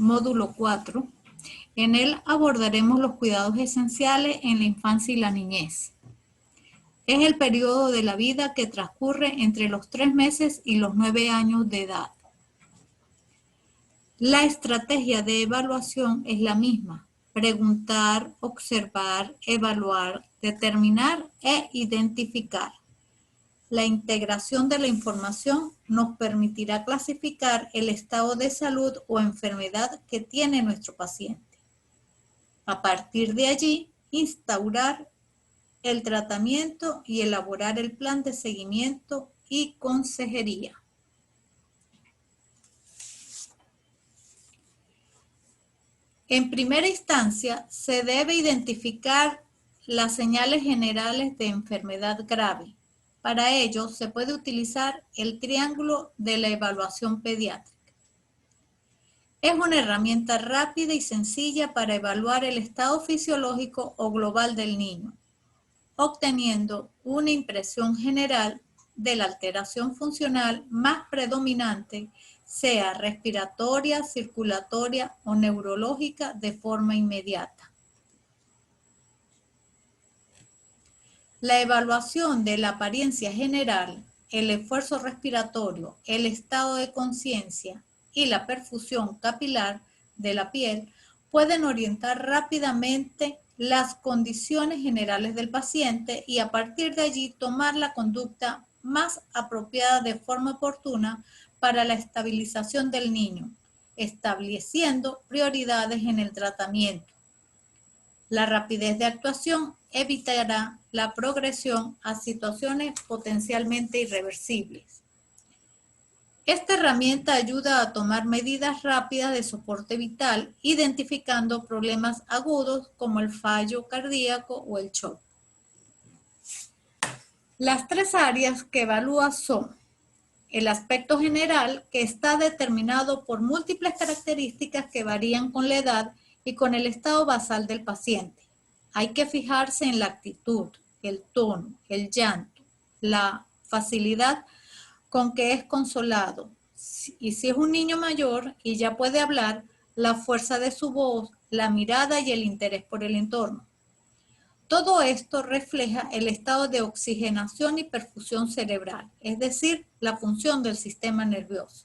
módulo 4. En él abordaremos los cuidados esenciales en la infancia y la niñez. Es el periodo de la vida que transcurre entre los 3 meses y los 9 años de edad. La estrategia de evaluación es la misma: preguntar, observar, evaluar, determinar e identificar. La integración de la información nos permitirá clasificar el estado de salud o enfermedad que tiene nuestro paciente. A partir de allí, instaurar el tratamiento y elaborar el plan de seguimiento y consejería. En primera instancia, se debe identificar las señales generales de enfermedad grave. Para ello, se puede utilizar el triángulo de la evaluación pediátrica. Es una herramienta rápida y sencilla para evaluar el estado fisiológico o global del niño, obteniendo una impresión general de la alteración funcional más predominante, sea respiratoria, circulatoria o neurológica, de forma inmediata. La evaluación de la apariencia general, el esfuerzo respiratorio, el estado de conciencia y la perfusión capilar de la piel pueden orientar rápidamente las condiciones generales del paciente y a partir de allí tomar la conducta más apropiada de forma oportuna para la estabilización del niño, estableciendo prioridades en el tratamiento. La rapidez de actuación evitará la progresión a situaciones potencialmente irreversibles. Esta herramienta ayuda a tomar medidas rápidas de soporte vital, identificando problemas agudos como el fallo cardíaco o el shock. Las 3 áreas que evalúa son: el aspecto general, que está determinado por múltiples características que varían con la edad y con el estado basal del paciente. Hay que fijarse en la actitud, el tono, el llanto, la facilidad con que es consolado, y si es un niño mayor y ya puede hablar, la fuerza de su voz, la mirada y el interés por el entorno. Todo esto refleja el estado de oxigenación y perfusión cerebral, es decir, la función del sistema nervioso.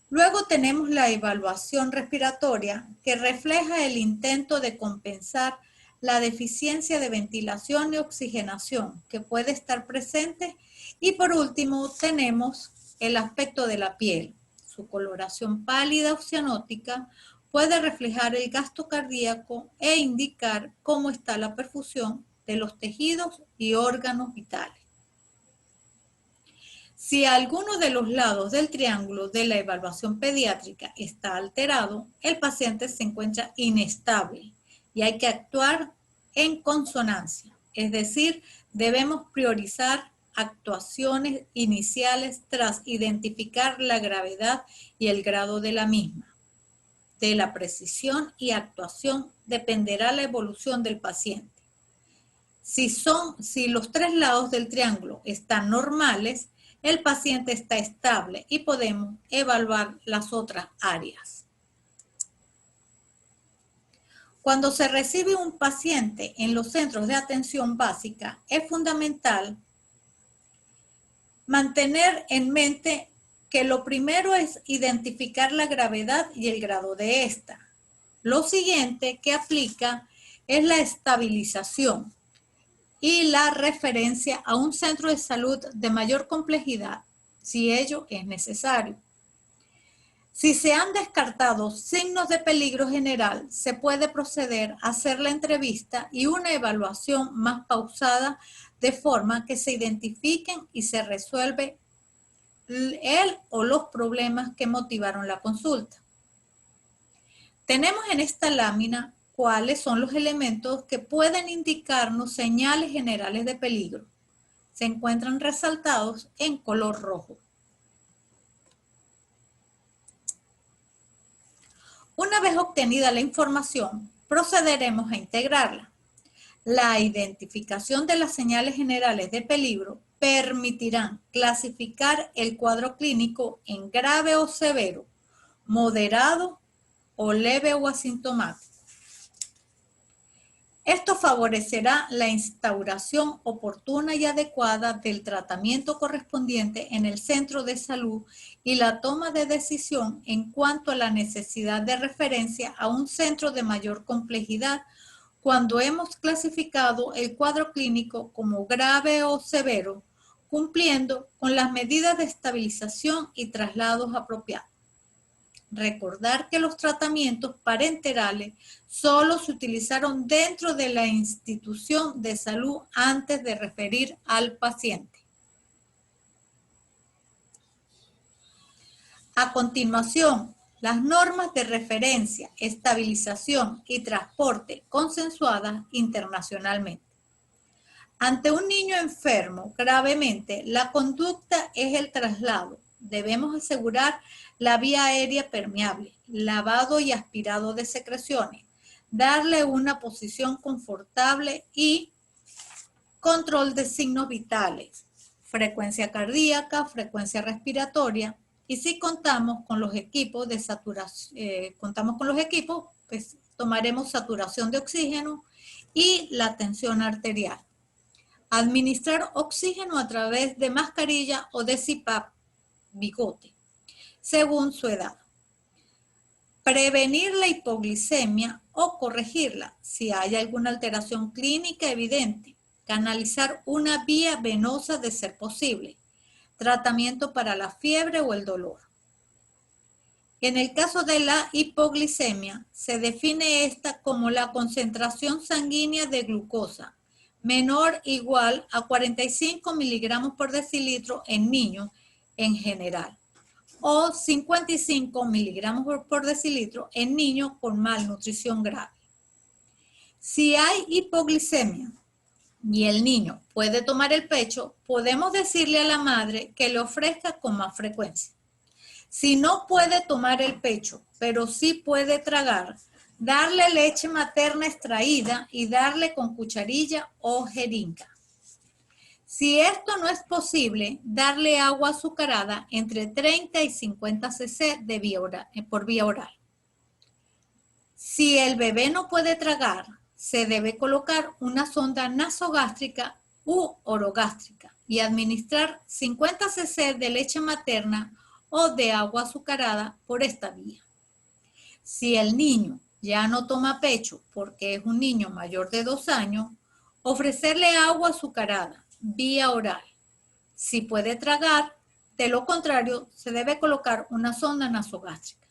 Luego tenemos la evaluación respiratoria, que refleja el intento de compensar la deficiencia de ventilación y oxigenación que puede estar presente. Y por último tenemos el aspecto de la piel. Su coloración pálida o cianótica puede reflejar el gasto cardíaco e indicar cómo está la perfusión de los tejidos y órganos vitales. Si alguno de los lados del triángulo de la evaluación pediátrica está alterado, el paciente se encuentra inestable y hay que actuar en consonancia, es decir, debemos priorizar actuaciones iniciales tras identificar la gravedad y el grado de la misma. De la precisión y actuación dependerá la evolución del paciente. Si los 3 lados del triángulo están normales, el paciente está estable y podemos evaluar las otras áreas. Cuando se recibe un paciente en los centros de atención básica, es fundamental mantener en mente que lo primero es identificar la gravedad y el grado de esta. Lo siguiente que aplica es la estabilización y la referencia a un centro de salud de mayor complejidad, si ello es necesario. Si se han descartado signos de peligro general, se puede proceder a hacer la entrevista y una evaluación más pausada, de forma que se identifiquen y se resuelve el o los problemas que motivaron la consulta. Tenemos en esta lámina cuáles son los elementos que pueden indicarnos señales generales de peligro. Se encuentran resaltados en color rojo. Una vez obtenida la información, procederemos a integrarla. La identificación de las señales generales de peligro permitirán clasificar el cuadro clínico en grave o severo, moderado o leve o asintomático. Esto favorecerá la instauración oportuna y adecuada del tratamiento correspondiente en el centro de salud y la toma de decisión en cuanto a la necesidad de referencia a un centro de mayor complejidad cuando hemos clasificado el cuadro clínico como grave o severo, cumpliendo con las medidas de estabilización y traslados apropiados. Recordar que los tratamientos parenterales solo se utilizaron dentro de la institución de salud antes de referir al paciente. A continuación, las normas de referencia, estabilización y transporte consensuadas internacionalmente. Ante un niño enfermo gravemente, la conducta es el traslado. Debemos asegurar la vía aérea permeable, lavado y aspirado de secreciones, darle una posición confortable y control de signos vitales, frecuencia cardíaca, frecuencia respiratoria, y si contamos con los equipos de saturación, pues tomaremos saturación de oxígeno y la tensión arterial. Administrar oxígeno a través de mascarilla o de CPAP, bigote, según su edad. Prevenir la hipoglicemia o corregirla si hay alguna alteración clínica evidente. Canalizar una vía venosa de ser posible. Tratamiento para la fiebre o el dolor. En el caso de la hipoglicemia, se define esta como la concentración sanguínea de glucosa menor o igual a 45 miligramos por decilitro en niños en general, o 55 miligramos por decilitro en niños con malnutrición grave. Si hay hipoglicemia y el niño puede tomar el pecho, podemos decirle a la madre que le ofrezca con más frecuencia. Si no puede tomar el pecho, pero sí puede tragar, darle leche materna extraída y darle con cucharilla o jeringa. Si esto no es posible, darle agua azucarada entre 30 y 50 cc por vía oral. Si el bebé no puede tragar, se debe colocar una sonda nasogástrica u orogástrica y administrar 50 cc de leche materna o de agua azucarada por esta vía. Si el niño ya no toma pecho porque es un niño mayor de 2 años, ofrecerle agua azucarada vía oral. Si puede tragar, de lo contrario, se debe colocar una sonda nasogástrica.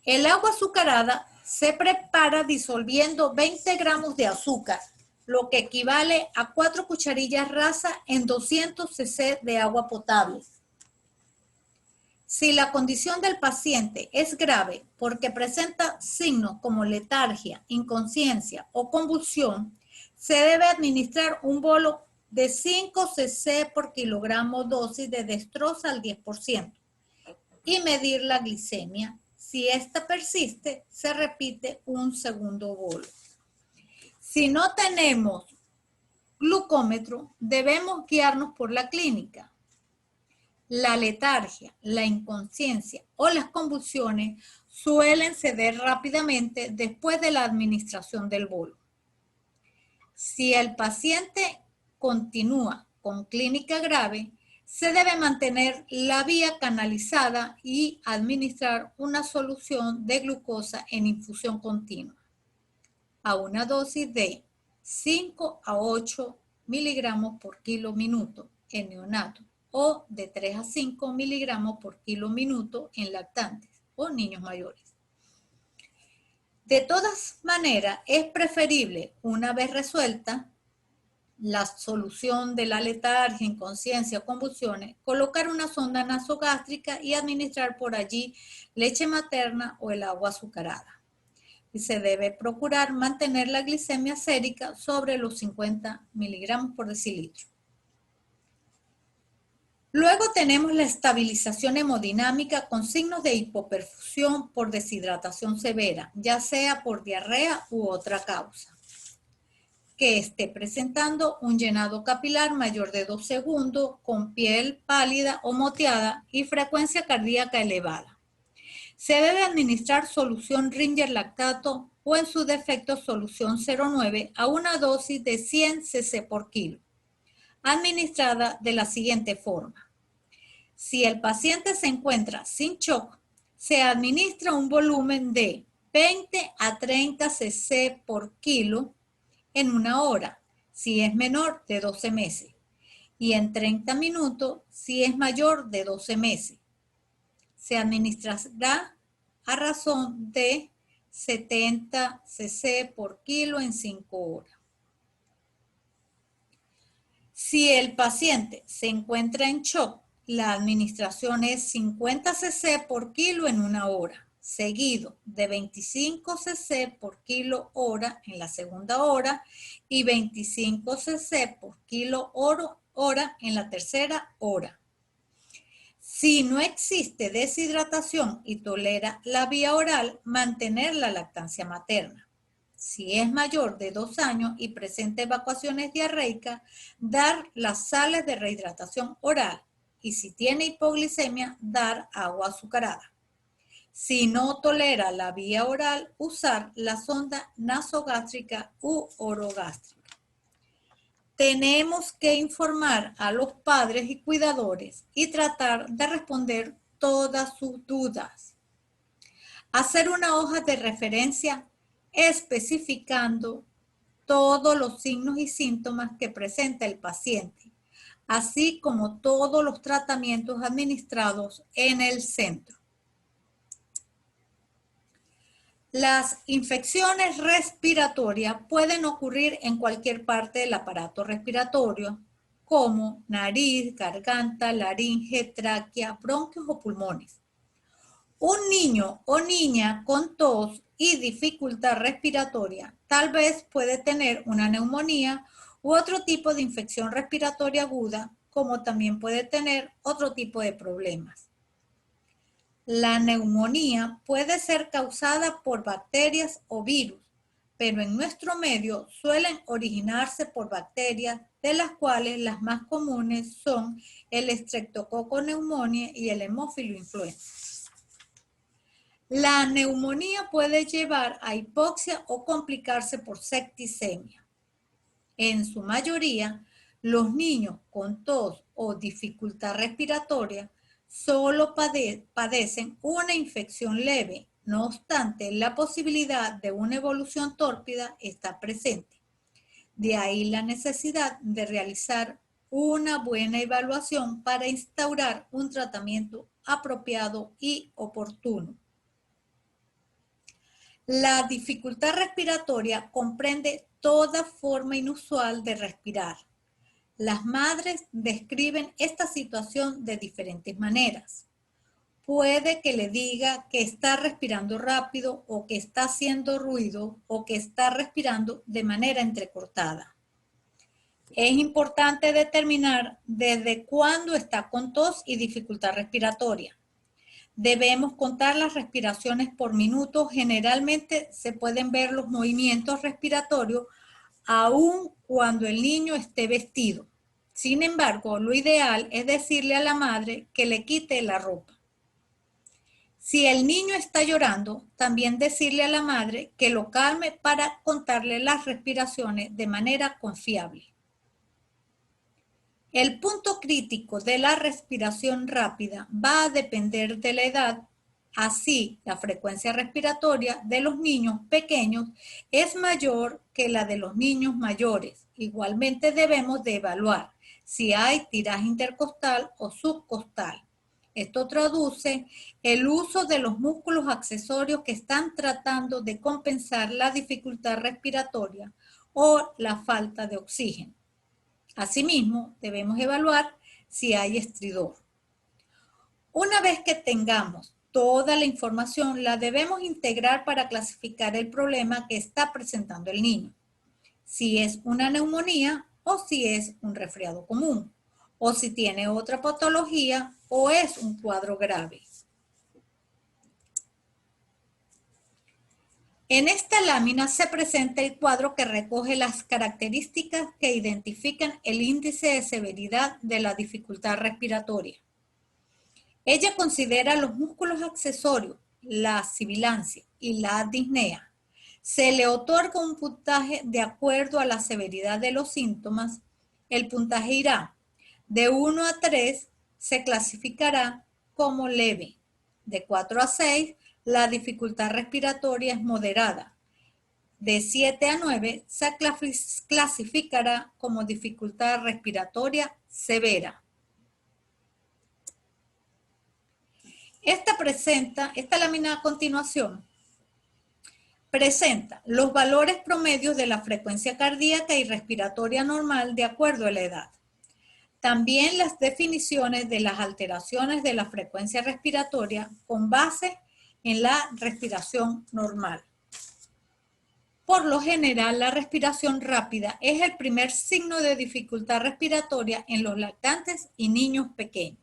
El agua azucarada se prepara disolviendo 20 gramos de azúcar, lo que equivale a 4 cucharillas rasas en 200 cc de agua potable. Si la condición del paciente es grave porque presenta signos como letargia, inconsciencia o convulsión, se debe administrar un bolo de 5 cc por kilogramo dosis de dextrosa al 10% y medir la glicemia. Si esta persiste, se repite un segundo bolo. Si no tenemos glucómetro, debemos guiarnos por la clínica. La letargia, la inconsciencia o las convulsiones suelen ceder rápidamente después de la administración del bolo. Si el paciente continúa con clínica grave, se debe mantener la vía canalizada y administrar una solución de glucosa en infusión continua a una dosis de 5 a 8 miligramos por kilo minuto en neonatos o de 3 a 5 miligramos por kilo minuto en lactantes o niños mayores. De todas maneras, es preferible, una vez resuelta la solución de la letargia, inconsciencia o convulsiones, colocar una sonda nasogástrica y administrar por allí leche materna o el agua azucarada. Y se debe procurar mantener la glicemia sérica sobre los 50 miligramos por decilitro. Luego tenemos la estabilización hemodinámica con signos de hipoperfusión por deshidratación severa, ya sea por diarrea u otra causa. Que esté presentando un llenado capilar mayor de 2 segundos, con piel pálida o moteada y frecuencia cardíaca elevada. Se debe administrar solución Ringer lactato o en su defecto solución 0,9 a una dosis de 100 cc por kilo, administrada de la siguiente forma. Si el paciente se encuentra sin shock, se administra un volumen de 20 a 30 cc por kilo en una hora, si es menor de 12 meses, y en 30 minutos si es mayor de 12 meses. Se administrará a razón de 70 cc por kilo en 5 horas. Si el paciente se encuentra en shock, la administración es 50 cc por kilo en una hora, seguido de 25 cc por kilo hora en la segunda hora y 25 cc por kilo hora en la tercera hora. Si no existe deshidratación y tolera la vía oral, mantener la lactancia materna. Si es mayor de 2 años y presenta evacuaciones diarreicas, dar las sales de rehidratación oral. Y si tiene hipoglicemia, dar agua azucarada. Si no tolera la vía oral, usar la sonda nasogástrica u orogástrica. Tenemos que informar a los padres y cuidadores y tratar de responder todas sus dudas. Hacer una hoja de referencia especificando todos los signos y síntomas que presenta el paciente, así como todos los tratamientos administrados en el centro. Las infecciones respiratorias pueden ocurrir en cualquier parte del aparato respiratorio, como nariz, garganta, laringe, tráquea, bronquios o pulmones. Un niño o niña con tos y dificultad respiratoria tal vez puede tener una neumonía u otro tipo de infección respiratoria aguda, como también puede tener otro tipo de problemas. La neumonía puede ser causada por bacterias o virus, pero en nuestro medio suelen originarse por bacterias, de las cuales las más comunes son el Streptococcus pneumoniae y el Haemophilus influenza. La neumonía puede llevar a hipoxia o complicarse por septicemia. En su mayoría, los niños con tos o dificultad respiratoria solo padecen una infección leve. No obstante, la posibilidad de una evolución tórpida está presente. De ahí la necesidad de realizar una buena evaluación para instaurar un tratamiento apropiado y oportuno. La dificultad respiratoria comprende toda forma inusual de respirar. Las madres describen esta situación de diferentes maneras. Puede que le diga que está respirando rápido o que está haciendo ruido o que está respirando de manera entrecortada. Es importante determinar desde cuándo está con tos y dificultad respiratoria. Debemos contar las respiraciones por minuto. Generalmente se pueden ver los movimientos respiratorios aun cuando el niño esté vestido. Sin embargo, lo ideal es decirle a la madre que le quite la ropa. Si el niño está llorando, también decirle a la madre que lo calme para contarle las respiraciones de manera confiable. El punto crítico de la respiración rápida va a depender de la edad. Así, la frecuencia respiratoria de los niños pequeños es mayor que la de los niños mayores. Igualmente debemos de evaluar si hay tiraje intercostal o subcostal. Esto traduce el uso de los músculos accesorios que están tratando de compensar la dificultad respiratoria o la falta de oxígeno. Asimismo, debemos evaluar si hay estridor. Una vez que tengamos toda la información, la debemos integrar para clasificar el problema que está presentando el niño. Si es una neumonía o si es un resfriado común, o si tiene otra patología o es un cuadro grave. En esta lámina se presenta el cuadro que recoge las características que identifican el índice de severidad de la dificultad respiratoria. Ella considera los músculos accesorios la sibilancia y la disnea, se le otorga un puntaje de acuerdo a la severidad de los síntomas. El puntaje irá de 1 a 3, se clasificará como leve. De 4 a 6, la dificultad respiratoria es moderada. De 7 a 9, se clasificará como dificultad respiratoria severa. Esta lámina a continuación presenta los valores promedios de la frecuencia cardíaca y respiratoria normal de acuerdo a la edad. También las definiciones de las alteraciones de la frecuencia respiratoria con base en la respiración normal. Por lo general, la respiración rápida es el primer signo de dificultad respiratoria en los lactantes y niños pequeños.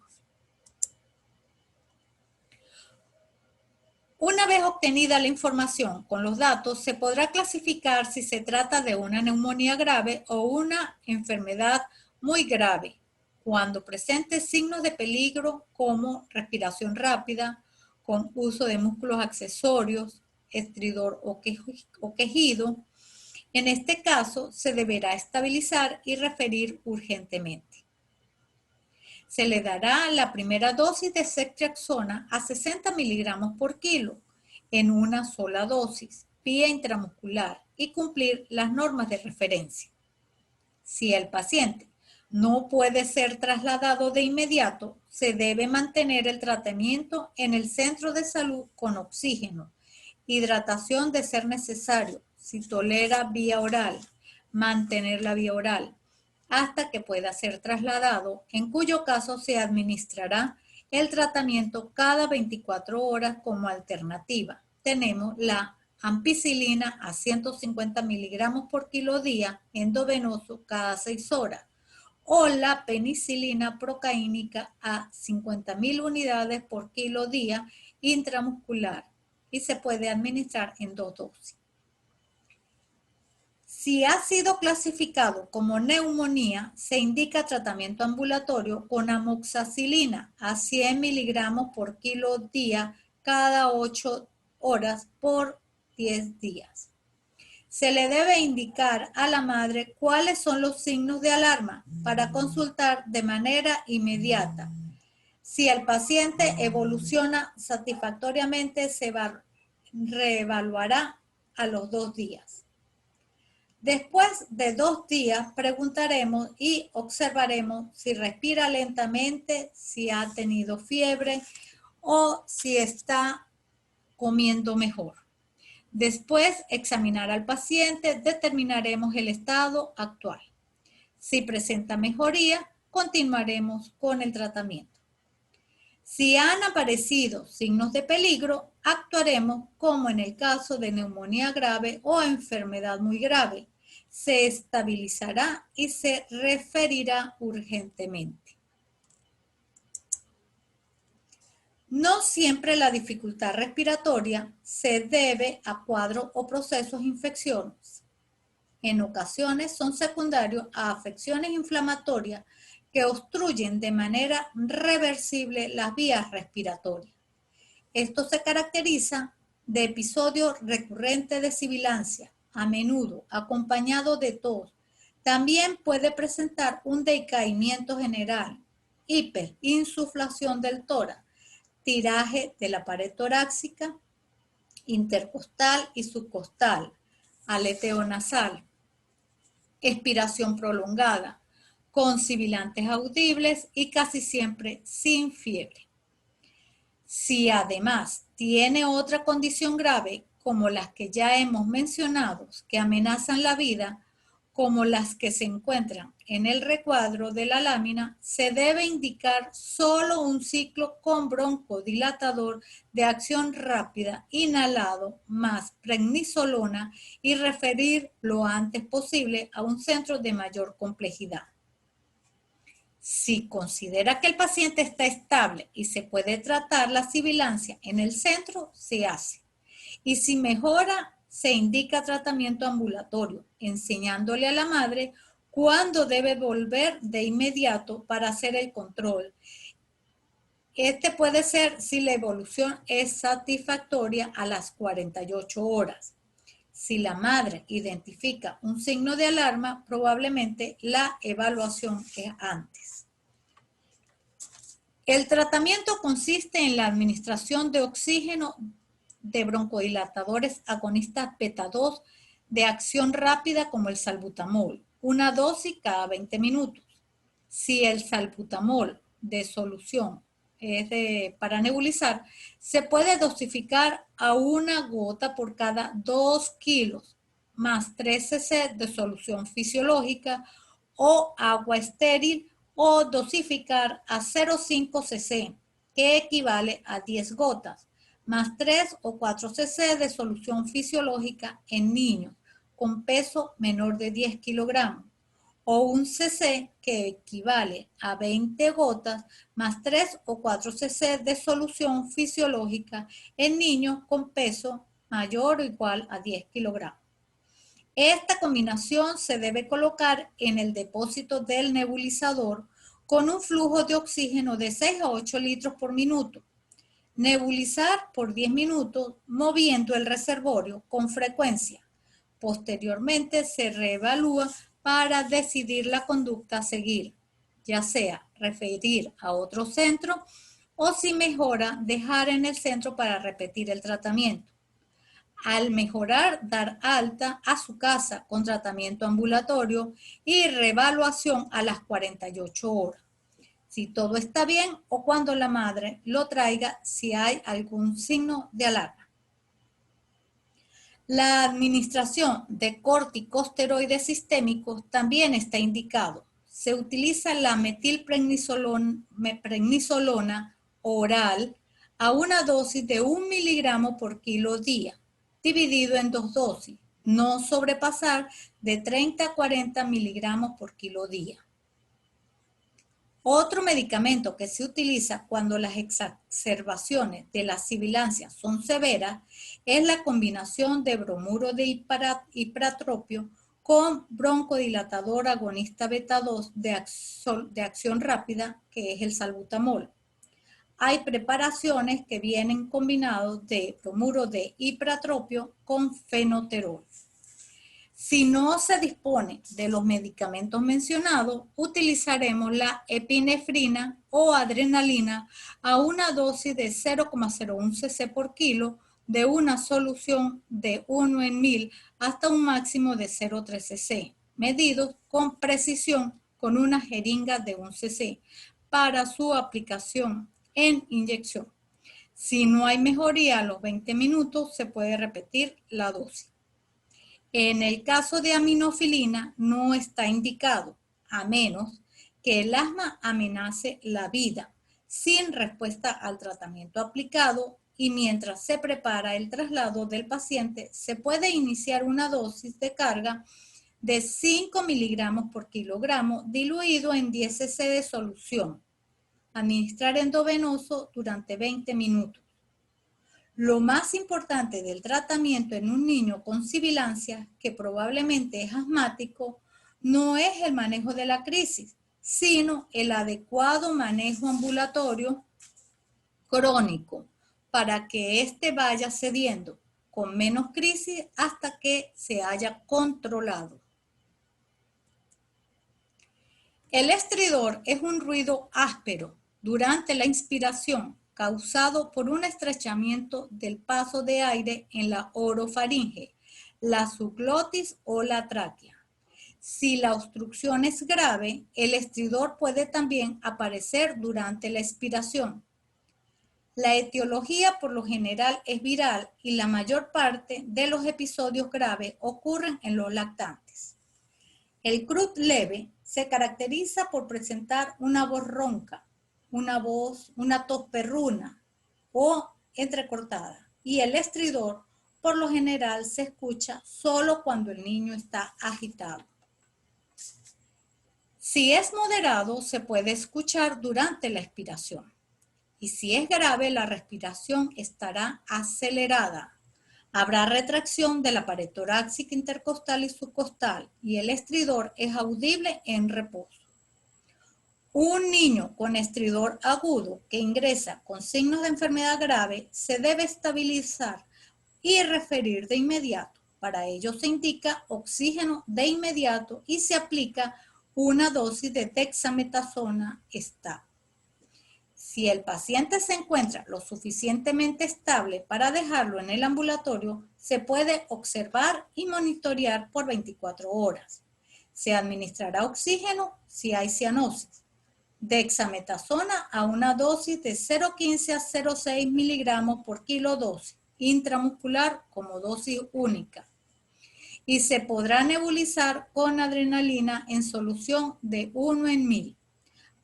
Una vez obtenida la información con los datos, se podrá clasificar si se trata de una neumonía grave o una enfermedad muy grave, cuando presente signos de peligro como respiración rápida, con uso de músculos accesorios, estridor o quejido. En este caso, se deberá estabilizar y referir urgentemente. Se le dará la primera dosis de ceftriaxona a 60 miligramos por kilo en una sola dosis, vía intramuscular, y cumplir las normas de referencia. Si el paciente no puede ser trasladado de inmediato, se debe mantener el tratamiento en el centro de salud con oxígeno, hidratación de ser necesario, si tolera vía oral, mantener la vía oral, hasta que pueda ser trasladado, en cuyo caso se administrará el tratamiento cada 24 horas como alternativa. Tenemos la ampicilina a 150 miligramos por kilo día, endovenoso cada 6 horas, o la penicilina procaínica a 50.000 unidades por kilo día intramuscular, y se puede administrar en 2 dosis. Si ha sido clasificado como neumonía, se indica tratamiento ambulatorio con amoxicilina a 100 miligramos por kilo día cada 8 horas por 10 días. Se le debe indicar a la madre cuáles son los signos de alarma para consultar de manera inmediata. Si el paciente evoluciona satisfactoriamente, se reevaluará a los 2 días. Después de 2 días, preguntaremos y observaremos si respira lentamente, si ha tenido fiebre o si está comiendo mejor. Después, examinar al paciente, determinaremos el estado actual. Si presenta mejoría, continuaremos con el tratamiento. Si han aparecido signos de peligro, actuaremos como en el caso de neumonía grave o enfermedad muy grave. Se estabilizará y se referirá urgentemente. No siempre la dificultad respiratoria se debe a cuadros o procesos infecciosos. En ocasiones son secundarios a afecciones inflamatorias que obstruyen de manera reversible las vías respiratorias. Esto se caracteriza de episodios recurrentes de sibilancia, a menudo acompañado de tos. También puede presentar un decaimiento general, hiperinsuflación del tórax, tiraje de la pared torácica, intercostal y subcostal, aleteo nasal, expiración prolongada, con sibilantes audibles y casi siempre sin fiebre. Si además tiene otra condición grave, como las que ya hemos mencionado, que amenazan la vida, como las que se encuentran en el recuadro de la lámina, se debe indicar solo un ciclo con broncodilatador de acción rápida inhalado más prednisolona y referir lo antes posible a un centro de mayor complejidad. Si considera que el paciente está estable y se puede tratar la sibilancia en el centro, se hace. Y si mejora, se indica tratamiento ambulatorio, enseñándole a la madre cuándo debe volver de inmediato para hacer el control Este puede ser si la evolución es satisfactoria a las 48 horas. Si la madre identifica un signo de alarma, probablemente la evaluación es antes. El tratamiento consiste en la administración de oxígeno de broncodilatadores agonistas beta 2 de acción rápida como el salbutamol, una dosis cada 20 minutos. Si el salbutamol de solución es para nebulizar, se puede dosificar a una gota por cada 2 kilos, más 3 cc de solución fisiológica o agua estéril, o dosificar a 0,5 cc, que equivale a 10 gotas, más 3 o 4 cc de solución fisiológica en niños con peso menor de 10 kilogramos, o un cc que equivale a 20 gotas más 3 o 4 cc de solución fisiológica en niños con peso mayor o igual a 10 kilogramos. Esta combinación se debe colocar en el depósito del nebulizador con un flujo de oxígeno de 6 a 8 litros por minuto. Nebulizar por 10 minutos moviendo el reservorio con frecuencia. Posteriormente se reevalúa para decidir la conducta a seguir, ya sea referir a otro centro o, si mejora, dejar en el centro para repetir el tratamiento. Al mejorar, dar alta a su casa con tratamiento ambulatorio y reevaluación a las 48 horas. Si todo está bien o cuando la madre lo traiga si hay algún signo de alarma. La administración de corticosteroides sistémicos también está indicado. Se utiliza la metilprednisolona oral a una dosis de 1 miligramo por kilo día, dividido en 2 dosis, no sobrepasar de 30 a 40 miligramos por kilo día. Otro medicamento que se utiliza cuando las exacerbaciones de la sibilancia son severas es la combinación de bromuro de ipratropio con broncodilatador agonista beta 2 de acción rápida, que es el salbutamol. Hay preparaciones que vienen combinados de bromuro de ipratropio con fenoterol. Si no se dispone de los medicamentos mencionados, utilizaremos la epinefrina o adrenalina a una dosis de 0,01 cc por kilo de una solución de 1 en 1000 hasta un máximo de 0,3 cc, medidos con precisión con una jeringa de 1 cc para su aplicación en inyección. Si no hay mejoría a los 20 minutos, se puede repetir la dosis. En el caso de aminofilina no está indicado, a menos que el asma amenace la vida, sin respuesta al tratamiento aplicado, y mientras se prepara el traslado del paciente, se puede iniciar una dosis de carga de 5 miligramos por kilogramo diluido en 10 cc de solución. Administrar endovenoso durante 20 minutos. Lo más importante del tratamiento en un niño con sibilancia, que probablemente es asmático, no es el manejo de la crisis, sino el adecuado manejo ambulatorio crónico para que éste vaya cediendo con menos crisis hasta que se haya controlado. El estridor es un ruido áspero durante la inspiración causado por un estrechamiento del paso de aire en la orofaringe, la subglotis o la tráquea. Si la obstrucción es grave, el estridor puede también aparecer durante la expiración. La etiología por lo general es viral y la mayor parte de los episodios graves ocurren en los lactantes. El CRUD leve se caracteriza por presentar una voz ronca, una tos perruna o entrecortada, y el estridor por lo general se escucha solo cuando el niño está agitado. Si es moderado, se puede escuchar durante la expiración, y si es grave, la respiración estará acelerada. Habrá retracción de la pared torácica intercostal y subcostal, y el estridor es audible en reposo. Un niño con estridor agudo que ingresa con signos de enfermedad grave se debe estabilizar y referir de inmediato. Para ello se indica oxígeno de inmediato y se aplica una dosis de dexametasona estable. Si el paciente se encuentra lo suficientemente estable para dejarlo en el ambulatorio, se puede observar y monitorear por 24 horas. Se administrará oxígeno si hay cianosis. Dexametasona a una dosis de 0,15 a 0,6 miligramos por kilo dosis, intramuscular como dosis única. Y se podrá nebulizar con adrenalina en solución de 1 en 1000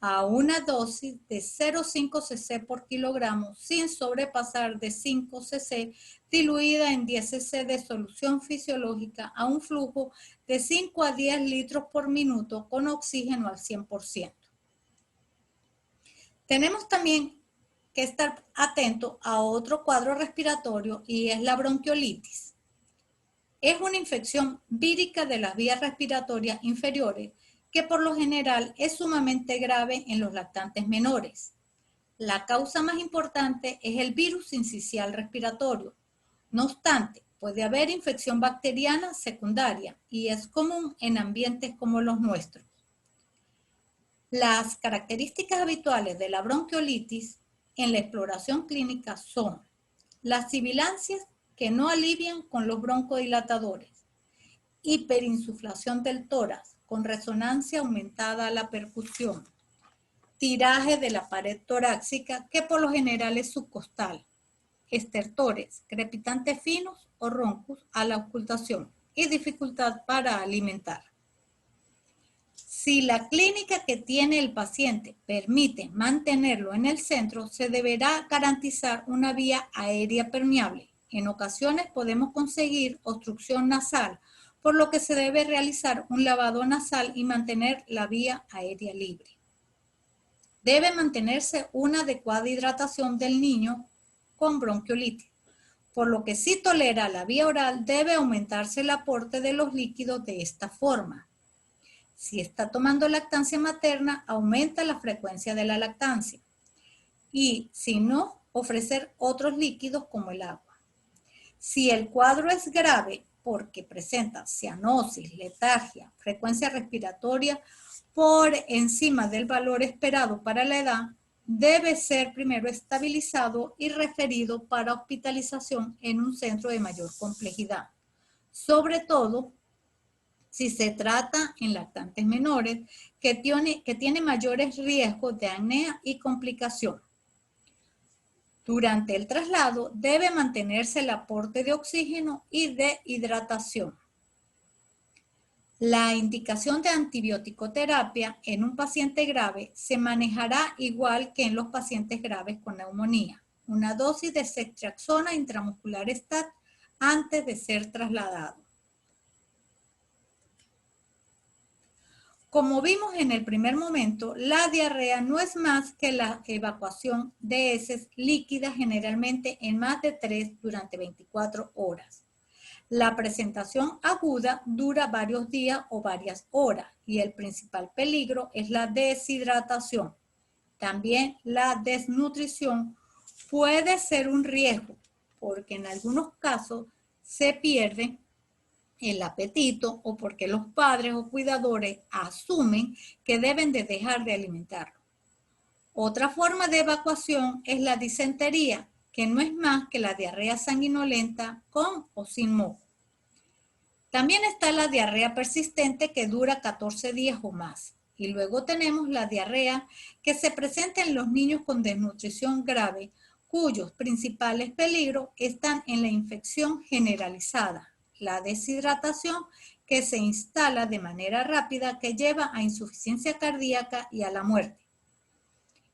a una dosis de 0,5 cc por kilogramo sin sobrepasar de 5 cc, diluida en 10 cc de solución fisiológica a un flujo de 5 a 10 litros por minuto con oxígeno al 100%. Tenemos también que estar atentos a otro cuadro respiratorio y es la bronquiolitis. Es una infección vírica de las vías respiratorias inferiores que por lo general es sumamente grave en los lactantes menores. La causa más importante es el virus sincicial respiratorio. No obstante, puede haber infección bacteriana secundaria y es común en ambientes como los nuestros. Las características habituales de la bronquiolitis en la exploración clínica son las sibilancias que no alivian con los broncodilatadores, hiperinsuflación del tórax con resonancia aumentada a la percusión, tiraje de la pared torácica que por lo general es subcostal, estertores, crepitantes finos o roncos a la ocultación y dificultad para alimentar. Si la clínica que tiene el paciente permite mantenerlo en el centro, se deberá garantizar una vía aérea permeable. En ocasiones podemos conseguir obstrucción nasal, por lo que se debe realizar un lavado nasal y mantener la vía aérea libre. Debe mantenerse una adecuada hidratación del niño con bronquiolitis, por lo que si tolera la vía oral debe aumentarse el aporte de los líquidos de esta forma. Si está tomando lactancia materna, aumenta la frecuencia de la lactancia. Y si no, ofrecer otros líquidos como el agua. Si el cuadro es grave porque presenta cianosis, letargia, frecuencia respiratoria por encima del valor esperado para la edad, debe ser primero estabilizado y referido para hospitalización en un centro de mayor complejidad. Sobre todo, si se trata en lactantes menores que tiene mayores riesgos de apnea y complicación. Durante el traslado debe mantenerse el aporte de oxígeno y de hidratación. La indicación de antibiótico-terapia en un paciente grave se manejará igual que en los pacientes graves con neumonía. Una dosis de ceftriaxona intramuscular STAT antes de ser trasladado. Como vimos en el primer momento, la diarrea no es más que la evacuación de heces líquidas generalmente en más de 3 durante 24 horas. La presentación aguda dura varios días o varias horas y el principal peligro es la deshidratación. También la desnutrición puede ser un riesgo porque en algunos casos se pierde el apetito o porque los padres o cuidadores asumen que deben de dejar de alimentarlo. Otra forma de evacuación es la disentería, que no es más que la diarrea sanguinolenta con o sin moco. También está la diarrea persistente que dura 14 días o más. Y luego tenemos la diarrea que se presenta en los niños con desnutrición grave, cuyos principales peligros están en la infección generalizada, la deshidratación que se instala de manera rápida que lleva a insuficiencia cardíaca y a la muerte.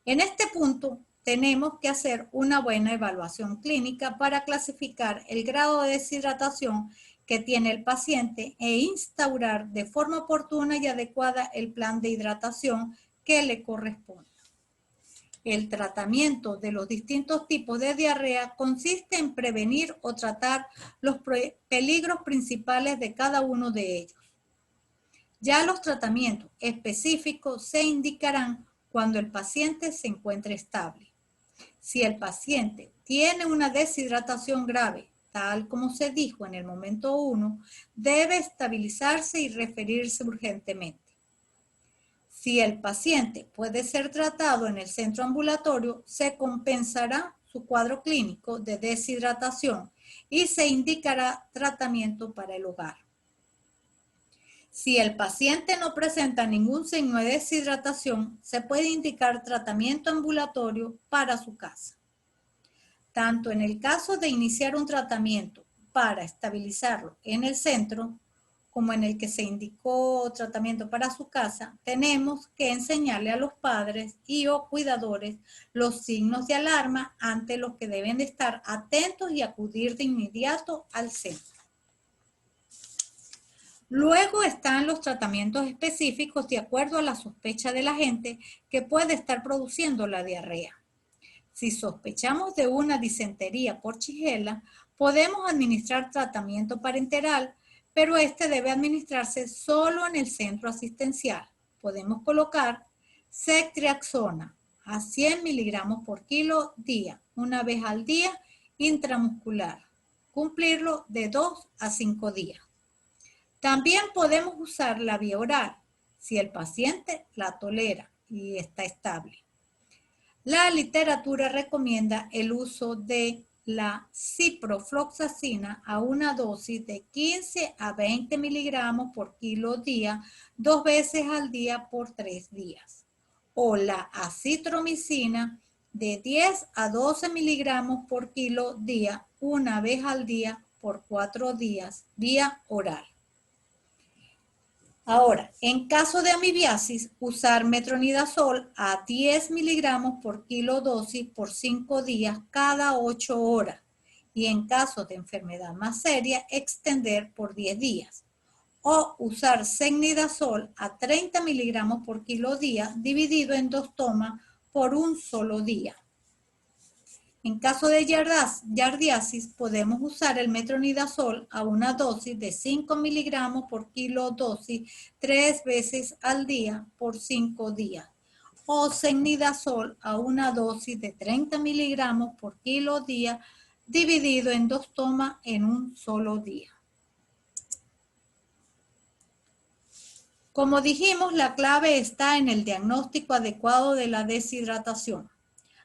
En este punto tenemos que hacer una buena evaluación clínica para clasificar el grado de deshidratación que tiene el paciente e instaurar de forma oportuna y adecuada el plan de hidratación que le corresponda. El tratamiento de los distintos tipos de diarrea consiste en prevenir o tratar los peligros principales de cada uno de ellos. Ya los tratamientos específicos se indicarán cuando el paciente se encuentre estable. Si el paciente tiene una deshidratación grave, tal como se dijo en el momento 1, debe estabilizarse y referirse urgentemente. Si el paciente puede ser tratado en el centro ambulatorio, se compensará su cuadro clínico de deshidratación y se indicará tratamiento para el hogar. Si el paciente no presenta ningún signo de deshidratación, se puede indicar tratamiento ambulatorio para su casa. Tanto en el caso de iniciar un tratamiento para estabilizarlo en el centro, como en el que se indicó tratamiento para su casa, tenemos que enseñarle a los padres y o cuidadores los signos de alarma ante los que deben de estar atentos y acudir de inmediato al centro. Luego están los tratamientos específicos de acuerdo a la sospecha de la gente que puede estar produciendo la diarrea. Si sospechamos de una disentería por Shigella, podemos administrar tratamiento parenteral, pero este debe administrarse solo en el centro asistencial. Podemos colocar ceftriaxona a 100 miligramos por kilo día, una vez al día, intramuscular. Cumplirlo de 2 a 5 días. También podemos usar la vía oral, si el paciente la tolera y está estable. La literatura recomienda el uso de la ciprofloxacina a una dosis de 15 a 20 miligramos por kilo día, 2 veces al día por 3 días. O la acitromicina de 10 a 12 miligramos por kilo día, una vez al día por 4 días, vía oral. Ahora, en caso de amibiasis, usar metronidazol a 10 miligramos por kilo dosis por 5 días cada 8 horas. Y en caso de enfermedad más seria, extender por 10 días. O usar secnidazol a 30 miligramos por kilo día dividido en 2 tomas por un solo día. En caso de yardiasis, podemos usar el metronidazol a una dosis de 5 miligramos por kilo dosis 3 veces al día por 5 días. O secnidazol a una dosis de 30 miligramos por kilo día dividido en 2 tomas en un solo día. Como dijimos, la clave está en el diagnóstico adecuado de la deshidratación.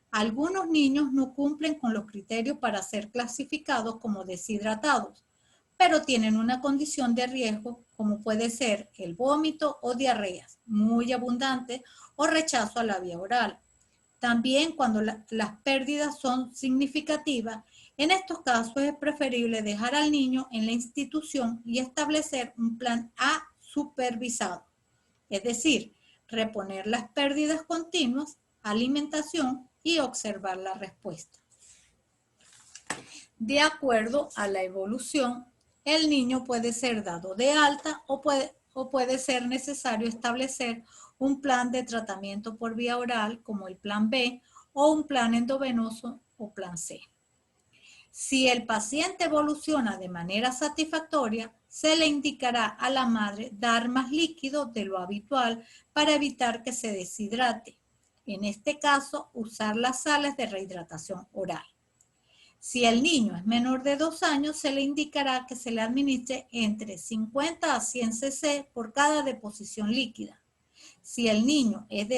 Algunos niños no cumplen con los criterios para ser clasificados como deshidratados, pero tienen una condición de riesgo como puede ser el vómito o diarreas muy abundantes o rechazo a la vía oral. También cuando las pérdidas son significativas, en estos casos es preferible dejar al niño en la institución y establecer un plan A supervisado, es decir, reponer las pérdidas continuas, alimentación y observar la respuesta. De acuerdo a la evolución, el niño puede ser dado de alta o puede ser necesario establecer un plan de tratamiento por vía oral como el plan B o un plan endovenoso o plan C. Si el paciente evoluciona de manera satisfactoria, se le indicará a la madre dar más líquido de lo habitual para evitar que se deshidrate. En este caso, usar las sales de rehidratación oral. Si el niño es menor de 2 años, se le indicará que se le administre entre 50 a 100 cc por cada deposición líquida. Si el niño es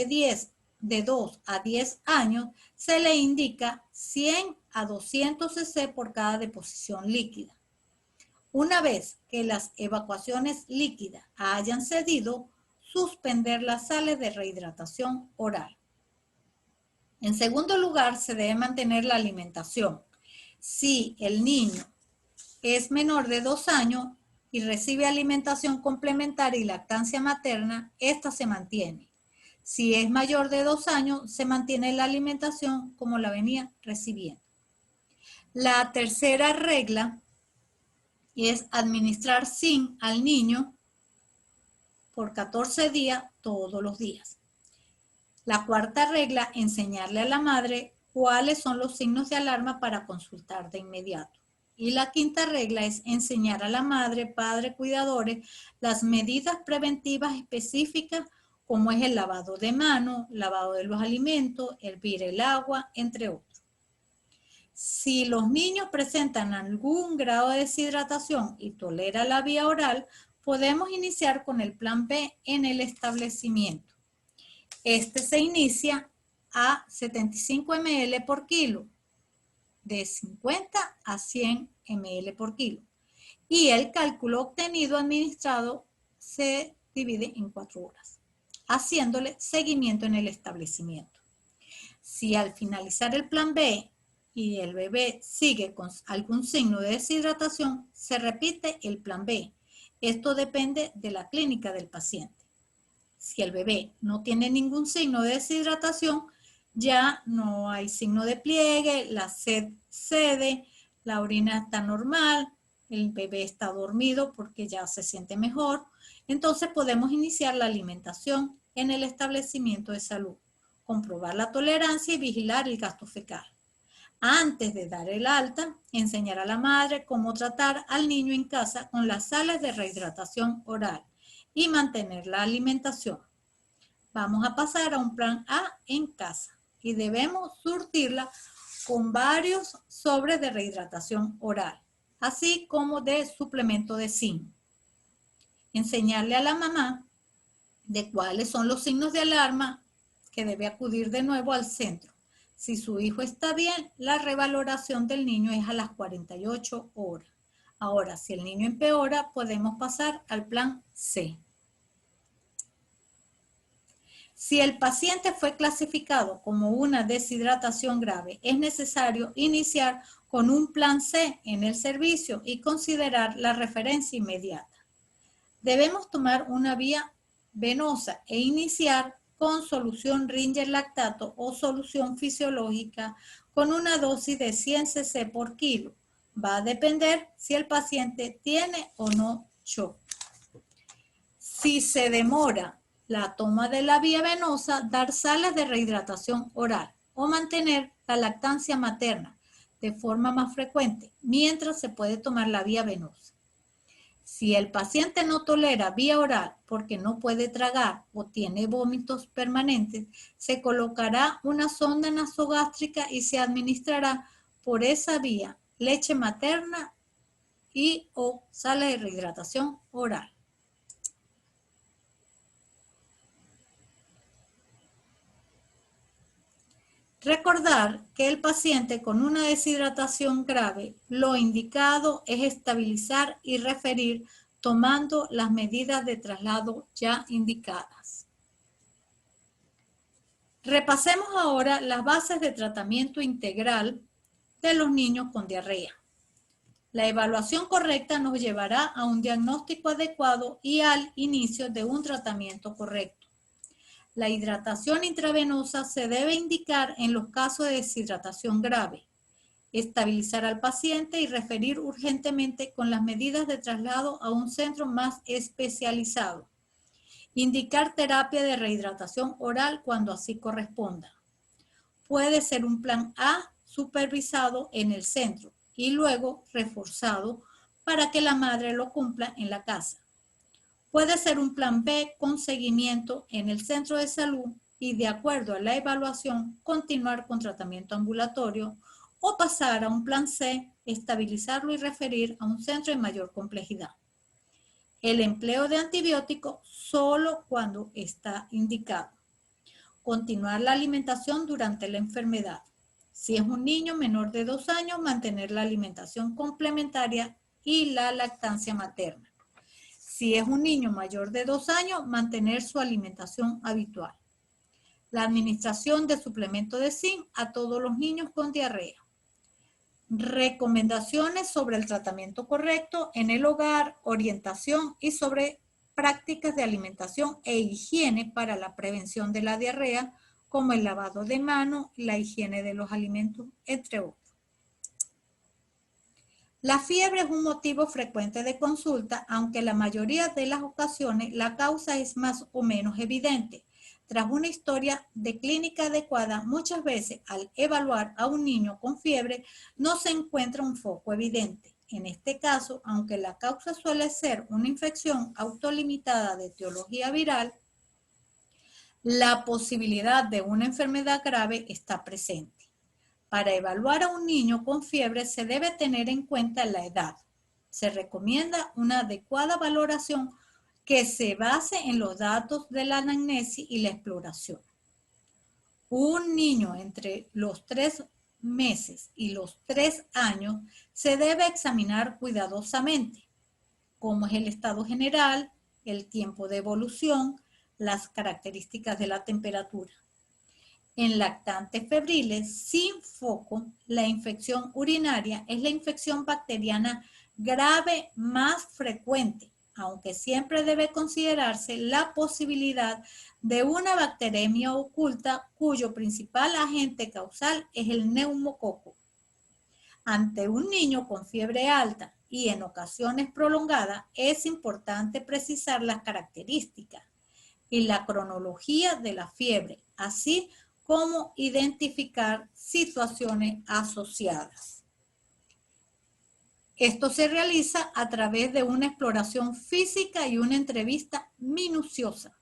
de 2 a 10 años, se le indica 100 a 200 cc por cada deposición líquida. Una vez que las evacuaciones líquidas hayan cedido, suspender las sales de rehidratación oral. En segundo lugar, se debe mantener la alimentación. Si el niño es menor de 2 años y recibe alimentación complementaria y lactancia materna, esta se mantiene. Si es mayor de 2 años, se mantiene la alimentación como la venía recibiendo. La tercera regla es administrar zinc al niño por 14 días todos los días. La cuarta regla, enseñarle a la madre cuáles son los signos de alarma para consultar de inmediato. Y la quinta regla es enseñar a la madre, padre, cuidadores, las medidas preventivas específicas como es el lavado de manos, lavado de los alimentos, hervir el agua, entre otros. Si los niños presentan algún grado de deshidratación y tolera la vía oral, podemos iniciar con el plan B en el establecimiento. Este se inicia a 75 ml por kilo, de 50 a 100 ml por kilo. Y el cálculo obtenido administrado se divide en 4 horas, haciéndole seguimiento en el establecimiento. Si al finalizar el plan B y el bebé sigue con algún signo de deshidratación, se repite el plan B. Esto depende de la clínica del paciente. Si el bebé no tiene ningún signo de deshidratación, ya no hay signo de pliegue, la sed cede, la orina está normal, el bebé está dormido porque ya se siente mejor, entonces podemos iniciar la alimentación en el establecimiento de salud, comprobar la tolerancia y vigilar el gasto fecal. Antes de dar el alta, enseñar a la madre cómo tratar al niño en casa con las sales de rehidratación oral y mantener la alimentación. Vamos a pasar a un plan A en casa y debemos surtirla con varios sobres de rehidratación oral, así como de suplemento de zinc. Enseñarle a la mamá de cuáles son los signos de alarma que debe acudir de nuevo al centro. Si su hijo está bien, la revaloración del niño es a las 48 horas. Ahora, si el niño empeora, podemos pasar al plan C. Si el paciente fue clasificado como una deshidratación grave, es necesario iniciar con un plan C en el servicio y considerar la referencia inmediata. Debemos tomar una vía venosa e iniciar con solución Ringer lactato o solución fisiológica con una dosis de 100 cc por kilo. Va a depender si el paciente tiene o no shock. Si se demora la toma de la vía venosa, dar sales de rehidratación oral o mantener la lactancia materna de forma más frecuente mientras se puede tomar la vía venosa. Si el paciente no tolera vía oral porque no puede tragar o tiene vómitos permanentes, se colocará una sonda nasogástrica y se administrará por esa vía leche materna y o sales de rehidratación oral. Recordar que el paciente con una deshidratación grave, lo indicado es estabilizar y referir tomando las medidas de traslado ya indicadas. Repasemos ahora las bases de tratamiento integral de los niños con diarrea. La evaluación correcta nos llevará a un diagnóstico adecuado y al inicio de un tratamiento correcto. La hidratación intravenosa se debe indicar en los casos de deshidratación grave, estabilizar al paciente y referir urgentemente con las medidas de traslado a un centro más especializado. Indicar terapia de rehidratación oral cuando así corresponda. Puede ser un plan A supervisado en el centro y luego reforzado para que la madre lo cumpla en la casa. Puede ser un plan B con seguimiento en el centro de salud y de acuerdo a la evaluación continuar con tratamiento ambulatorio o pasar a un plan C, estabilizarlo y referir a un centro de mayor complejidad. El empleo de antibióticos solo cuando está indicado. Continuar la alimentación durante la enfermedad. Si es un niño menor de 2 años, mantener la alimentación complementaria y la lactancia materna. Si es un niño mayor de 2 años, mantener su alimentación habitual. La administración de suplemento de zinc a todos los niños con diarrea. Recomendaciones sobre el tratamiento correcto en el hogar, orientación y sobre prácticas de alimentación e higiene para la prevención de la diarrea, como el lavado de manos, la higiene de los alimentos, entre otros. La fiebre es un motivo frecuente de consulta, aunque en la mayoría de las ocasiones la causa es más o menos evidente. Tras una historia de clínica adecuada, muchas veces al evaluar a un niño con fiebre no se encuentra un foco evidente. En este caso, aunque la causa suele ser una infección autolimitada de etiología viral, La posibilidad de una enfermedad grave está presente. Para evaluar a un niño con fiebre se debe tener en cuenta la edad. Se recomienda una adecuada valoración que se base en los datos de la anamnesis y la exploración. Un niño entre los 3 meses y los 3 años se debe examinar cuidadosamente, como es el estado general, el tiempo de evolución, las características de la temperatura. En lactantes febriles sin foco, la infección urinaria es la infección bacteriana grave más frecuente, aunque siempre debe considerarse la posibilidad de una bacteremia oculta cuyo principal agente causal es el neumococo. Ante un niño con fiebre alta y en ocasiones prolongadas, es importante precisar las características y la cronología de la fiebre, así como identificar situaciones asociadas. Esto se realiza a través de una exploración física y una entrevista minuciosa.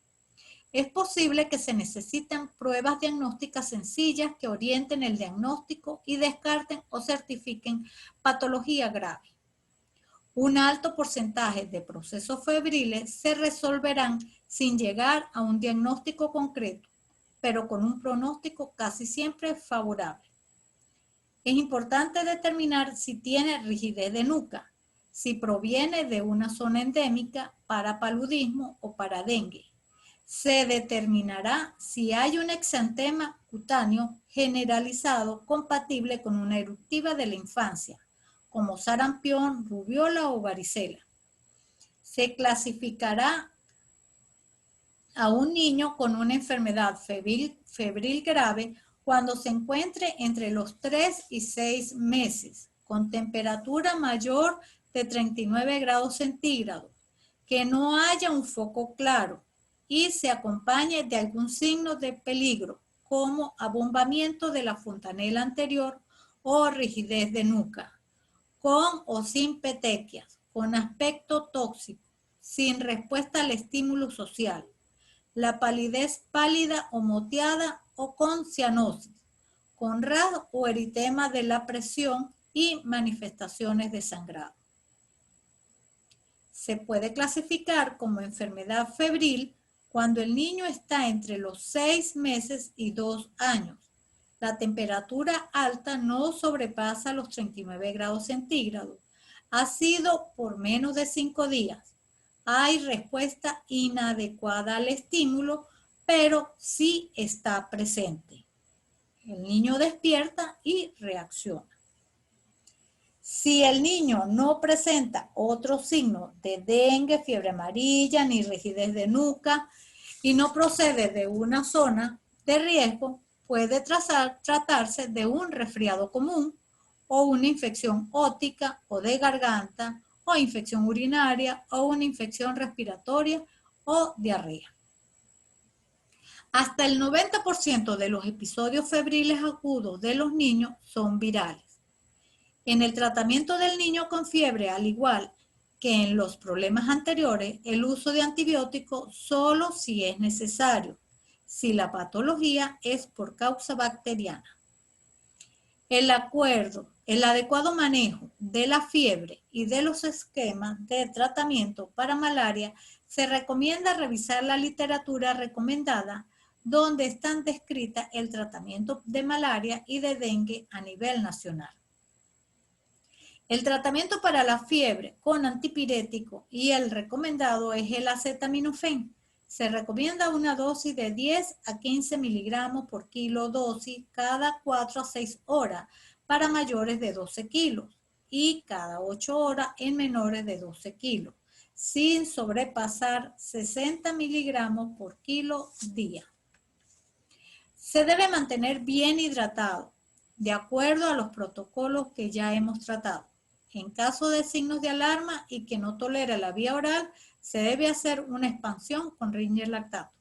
Es posible que se necesiten pruebas diagnósticas sencillas que orienten el diagnóstico y descarten o certifiquen patología grave. Un alto porcentaje de procesos febriles se resolverán sin llegar a un diagnóstico concreto, pero con un pronóstico casi siempre favorable. Es importante determinar si tiene rigidez de nuca, si proviene de una zona endémica para paludismo o para dengue. Se determinará si hay un exantema cutáneo generalizado compatible con una eruptiva de la infancia, como sarampión, rubiola o varicela. Se clasificará a un niño con una enfermedad febril grave cuando se encuentre entre los 3 y 6 meses, con temperatura mayor de 39 grados centígrados, que no haya un foco claro y se acompañe de algún signo de peligro, como abombamiento de la fontanela anterior o rigidez de nuca, con o sin petequias, con aspecto tóxico, sin respuesta al estímulo social, la palidez pálida o moteada o con cianosis, con ras o eritema de la presión y manifestaciones de sangrado. Se puede clasificar como enfermedad febril cuando el niño está entre los 6 meses y 2 años. La temperatura alta no sobrepasa los 39 grados centígrados. Ha sido por menos de 5 días. Hay respuesta inadecuada al estímulo, pero sí está presente. El niño despierta y reacciona. Si el niño no presenta otros signos de dengue, fiebre amarilla, ni rigidez de nuca y no procede de una zona de riesgo, puede tratarse de un resfriado común o una infección ótica o de garganta o infección urinaria o una infección respiratoria o diarrea. Hasta el 90% de los episodios febriles agudos de los niños son virales. En el tratamiento del niño con fiebre, al igual que en los problemas anteriores, el uso de antibióticos solo si es necesario, si la patología es por causa bacteriana. El adecuado manejo de la fiebre y de los esquemas de tratamiento para malaria, se recomienda revisar la literatura recomendada donde están descritas el tratamiento de malaria y de dengue a nivel nacional. El tratamiento para la fiebre con antipirético y el recomendado es el acetaminofén. Se recomienda una dosis de 10 a 15 miligramos por kilo dosis cada 4 a 6 horas para mayores de 12 kilos y cada 8 horas en menores de 12 kilos, sin sobrepasar 60 miligramos por kilo día. Se debe mantener bien hidratado, de acuerdo a los protocolos que ya hemos tratado. En caso de signos de alarma y que no tolere la vía oral, se debe hacer una expansión con Ringer lactato.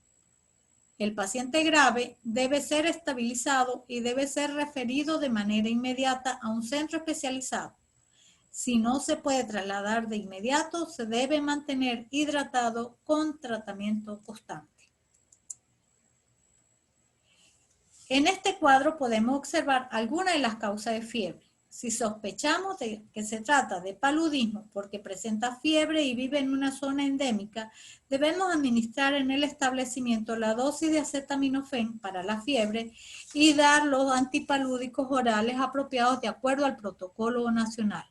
El paciente grave debe ser estabilizado y debe ser referido de manera inmediata a un centro especializado. Si no se puede trasladar de inmediato, se debe mantener hidratado con tratamiento constante. En este cuadro podemos observar algunas de las causas de fiebre. Si sospechamos de que se trata de paludismo porque presenta fiebre y vive en una zona endémica, debemos administrar en el establecimiento la dosis de acetaminofén para la fiebre y dar los antipalúdicos orales apropiados de acuerdo al protocolo nacional.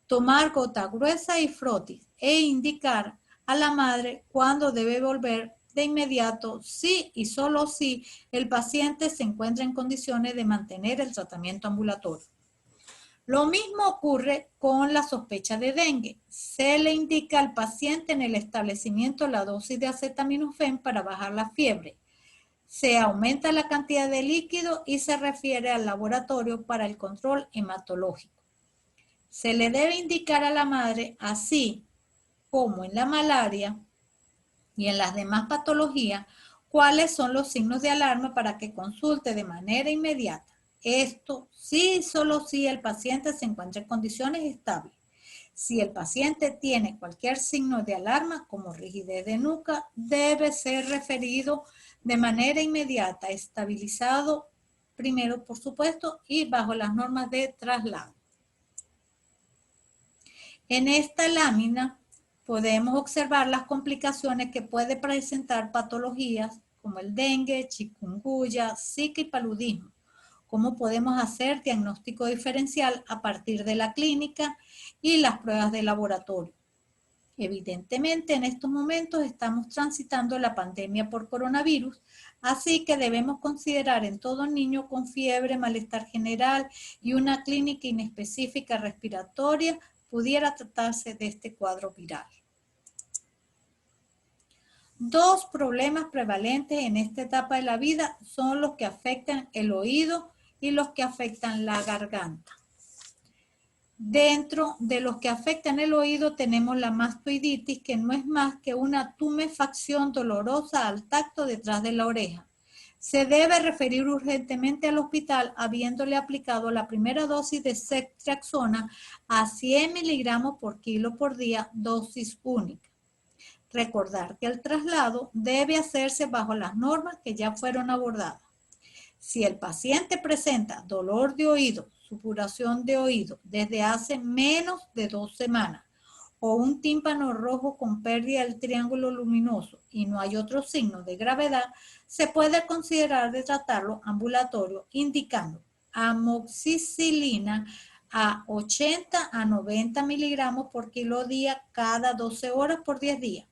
Tomar gota gruesa y frotis e indicar a la madre cuándo debe volver de inmediato si y solo si el paciente se encuentra en condiciones de mantener el tratamiento ambulatorio. Lo mismo ocurre con la sospecha de dengue. Se le indica al paciente en el establecimiento la dosis de acetaminofén para bajar la fiebre. Se aumenta la cantidad de líquido y se refiere al laboratorio para el control hematológico. Se le debe indicar a la madre, así como en la malaria y en las demás patologías, cuáles son los signos de alarma para que consulte de manera inmediata. Esto sí, solo si el paciente se encuentra en condiciones estables. Si el paciente tiene cualquier signo de alarma, como rigidez de nuca, debe ser referido de manera inmediata, estabilizado primero, por supuesto, y bajo las normas de traslado. En esta lámina podemos observar las complicaciones que puede presentar patologías como el dengue, chikungunya, zika y paludismo. Cómo podemos hacer diagnóstico diferencial a partir de la clínica y las pruebas de laboratorio. Evidentemente, en estos momentos estamos transitando la pandemia por coronavirus, así que debemos considerar en todo niño con fiebre, malestar general y una clínica inespecífica respiratoria pudiera tratarse de este cuadro viral. Dos problemas prevalentes en esta etapa de la vida son los que afectan el oído y los que afectan la garganta. Dentro de los que afectan el oído tenemos la mastoiditis, que no es más que una tumefacción dolorosa al tacto detrás de la oreja. Se debe referir urgentemente al hospital habiéndole aplicado la primera dosis de ceftriaxona a 100 miligramos por kilo por día, dosis única. Recordar que el traslado debe hacerse bajo las normas que ya fueron abordadas. Si el paciente presenta dolor de oído, supuración de oído desde hace menos de 2 semanas o un tímpano rojo con pérdida del triángulo luminoso y no hay otros signos de gravedad, se puede considerar de tratarlo ambulatorio indicando amoxicilina a 80 a 90 miligramos por kilo día cada 12 horas por 10 días.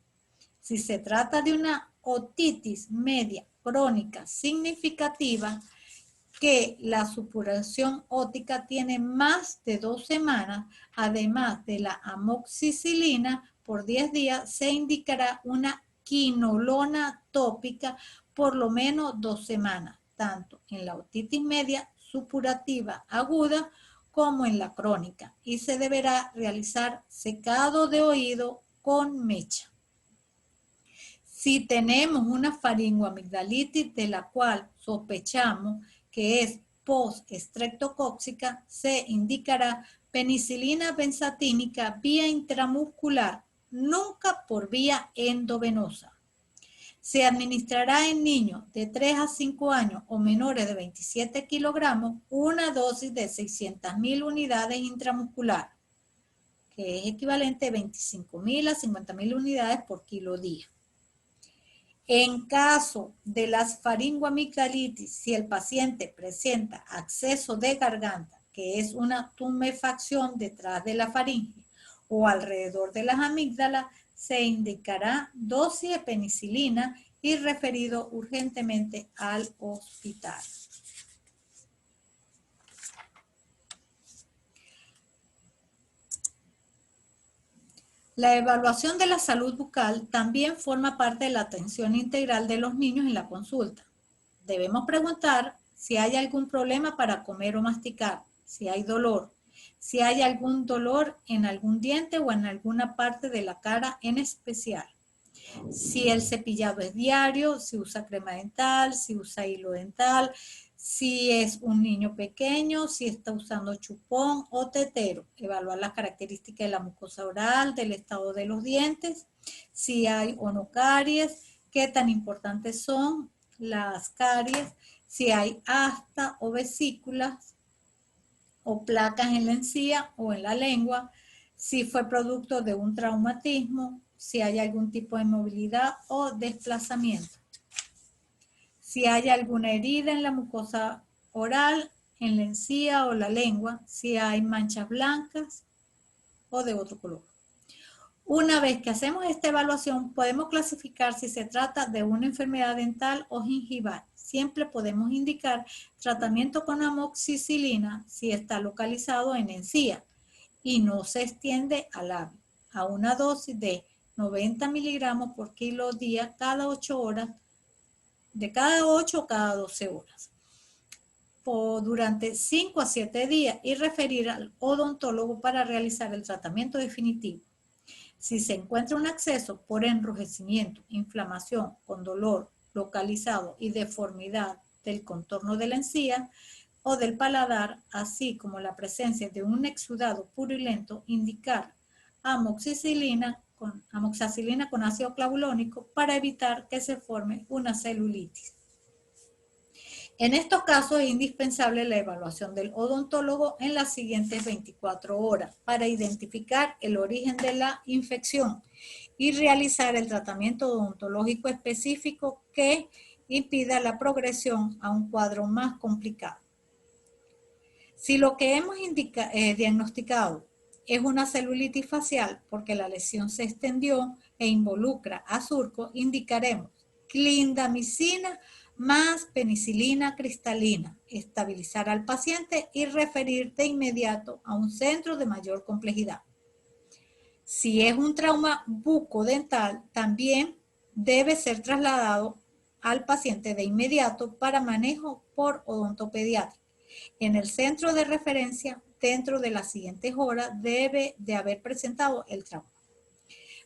Si se trata de una otitis media crónica significativa, que la supuración óptica tiene más de 2 semanas, además de la amoxicilina por 10 días, se indicará una quinolona tópica por lo menos 2 semanas, tanto en la otitis media supurativa aguda como en la crónica, y se deberá realizar secado de oído con mecha. Si tenemos una faringoamigdalitis de la cual sospechamos que es post-estreptocóxica, se indicará penicilina benzatínica vía intramuscular, nunca por vía endovenosa. Se administrará en niños de 3 a 5 años o menores de 27 kilogramos una dosis de 600.000 unidades intramuscular, que es equivalente a 25.000 a 50.000 unidades por kilo día. En caso de las faringoamigdalitis, si el paciente presenta acceso de garganta, que es una tumefacción detrás de la faringe o alrededor de las amígdalas, se indicará dosis de penicilina y referido urgentemente al hospital. La evaluación de la salud bucal también forma parte de la atención integral de los niños en la consulta. Debemos preguntar si hay algún problema para comer o masticar, si hay dolor, si hay algún dolor en algún diente o en alguna parte de la cara en especial, si el cepillado es diario, si usa crema dental, si usa hilo dental, si es un niño pequeño, si está usando chupón o tetero. Evaluar las características de la mucosa oral, del estado de los dientes, si hay o no caries, qué tan importantes son las caries, si hay afta o vesículas o placas en la encía o en la lengua, si fue producto de un traumatismo, si hay algún tipo de movilidad o desplazamiento, si hay alguna herida en la mucosa oral, en la encía o la lengua, si hay manchas blancas o de otro color. Una vez que hacemos esta evaluación, podemos clasificar si se trata de una enfermedad dental o gingival. Siempre podemos indicar tratamiento con amoxicilina si está localizado en encía y no se extiende al labio, a una dosis de 90 miligramos por kilo día cada 8 horas, de cada 8 o cada 12 horas, durante 5 a 7 días y referir al odontólogo para realizar el tratamiento definitivo. Si se encuentra un acceso por enrojecimiento, inflamación con dolor localizado y deformidad del contorno de la encía o del paladar, así como la presencia de un exudado purulento, indicar amoxicilina con ácido clavulónico para evitar que se forme una celulitis. En estos casos es indispensable la evaluación del odontólogo en las siguientes 24 horas para identificar el origen de la infección y realizar el tratamiento odontológico específico que impida la progresión a un cuadro más complicado. Si lo que hemos diagnosticado es una celulitis facial porque la lesión se extendió e involucra a surco, indicaremos clindamicina más penicilina cristalina, estabilizar al paciente y referir de inmediato a un centro de mayor complejidad. Si es un trauma bucodental, también debe ser trasladado al paciente de inmediato para manejo por odontopediatra. En el centro de referencia, dentro de las siguientes horas, debe de haber presentado el trauma.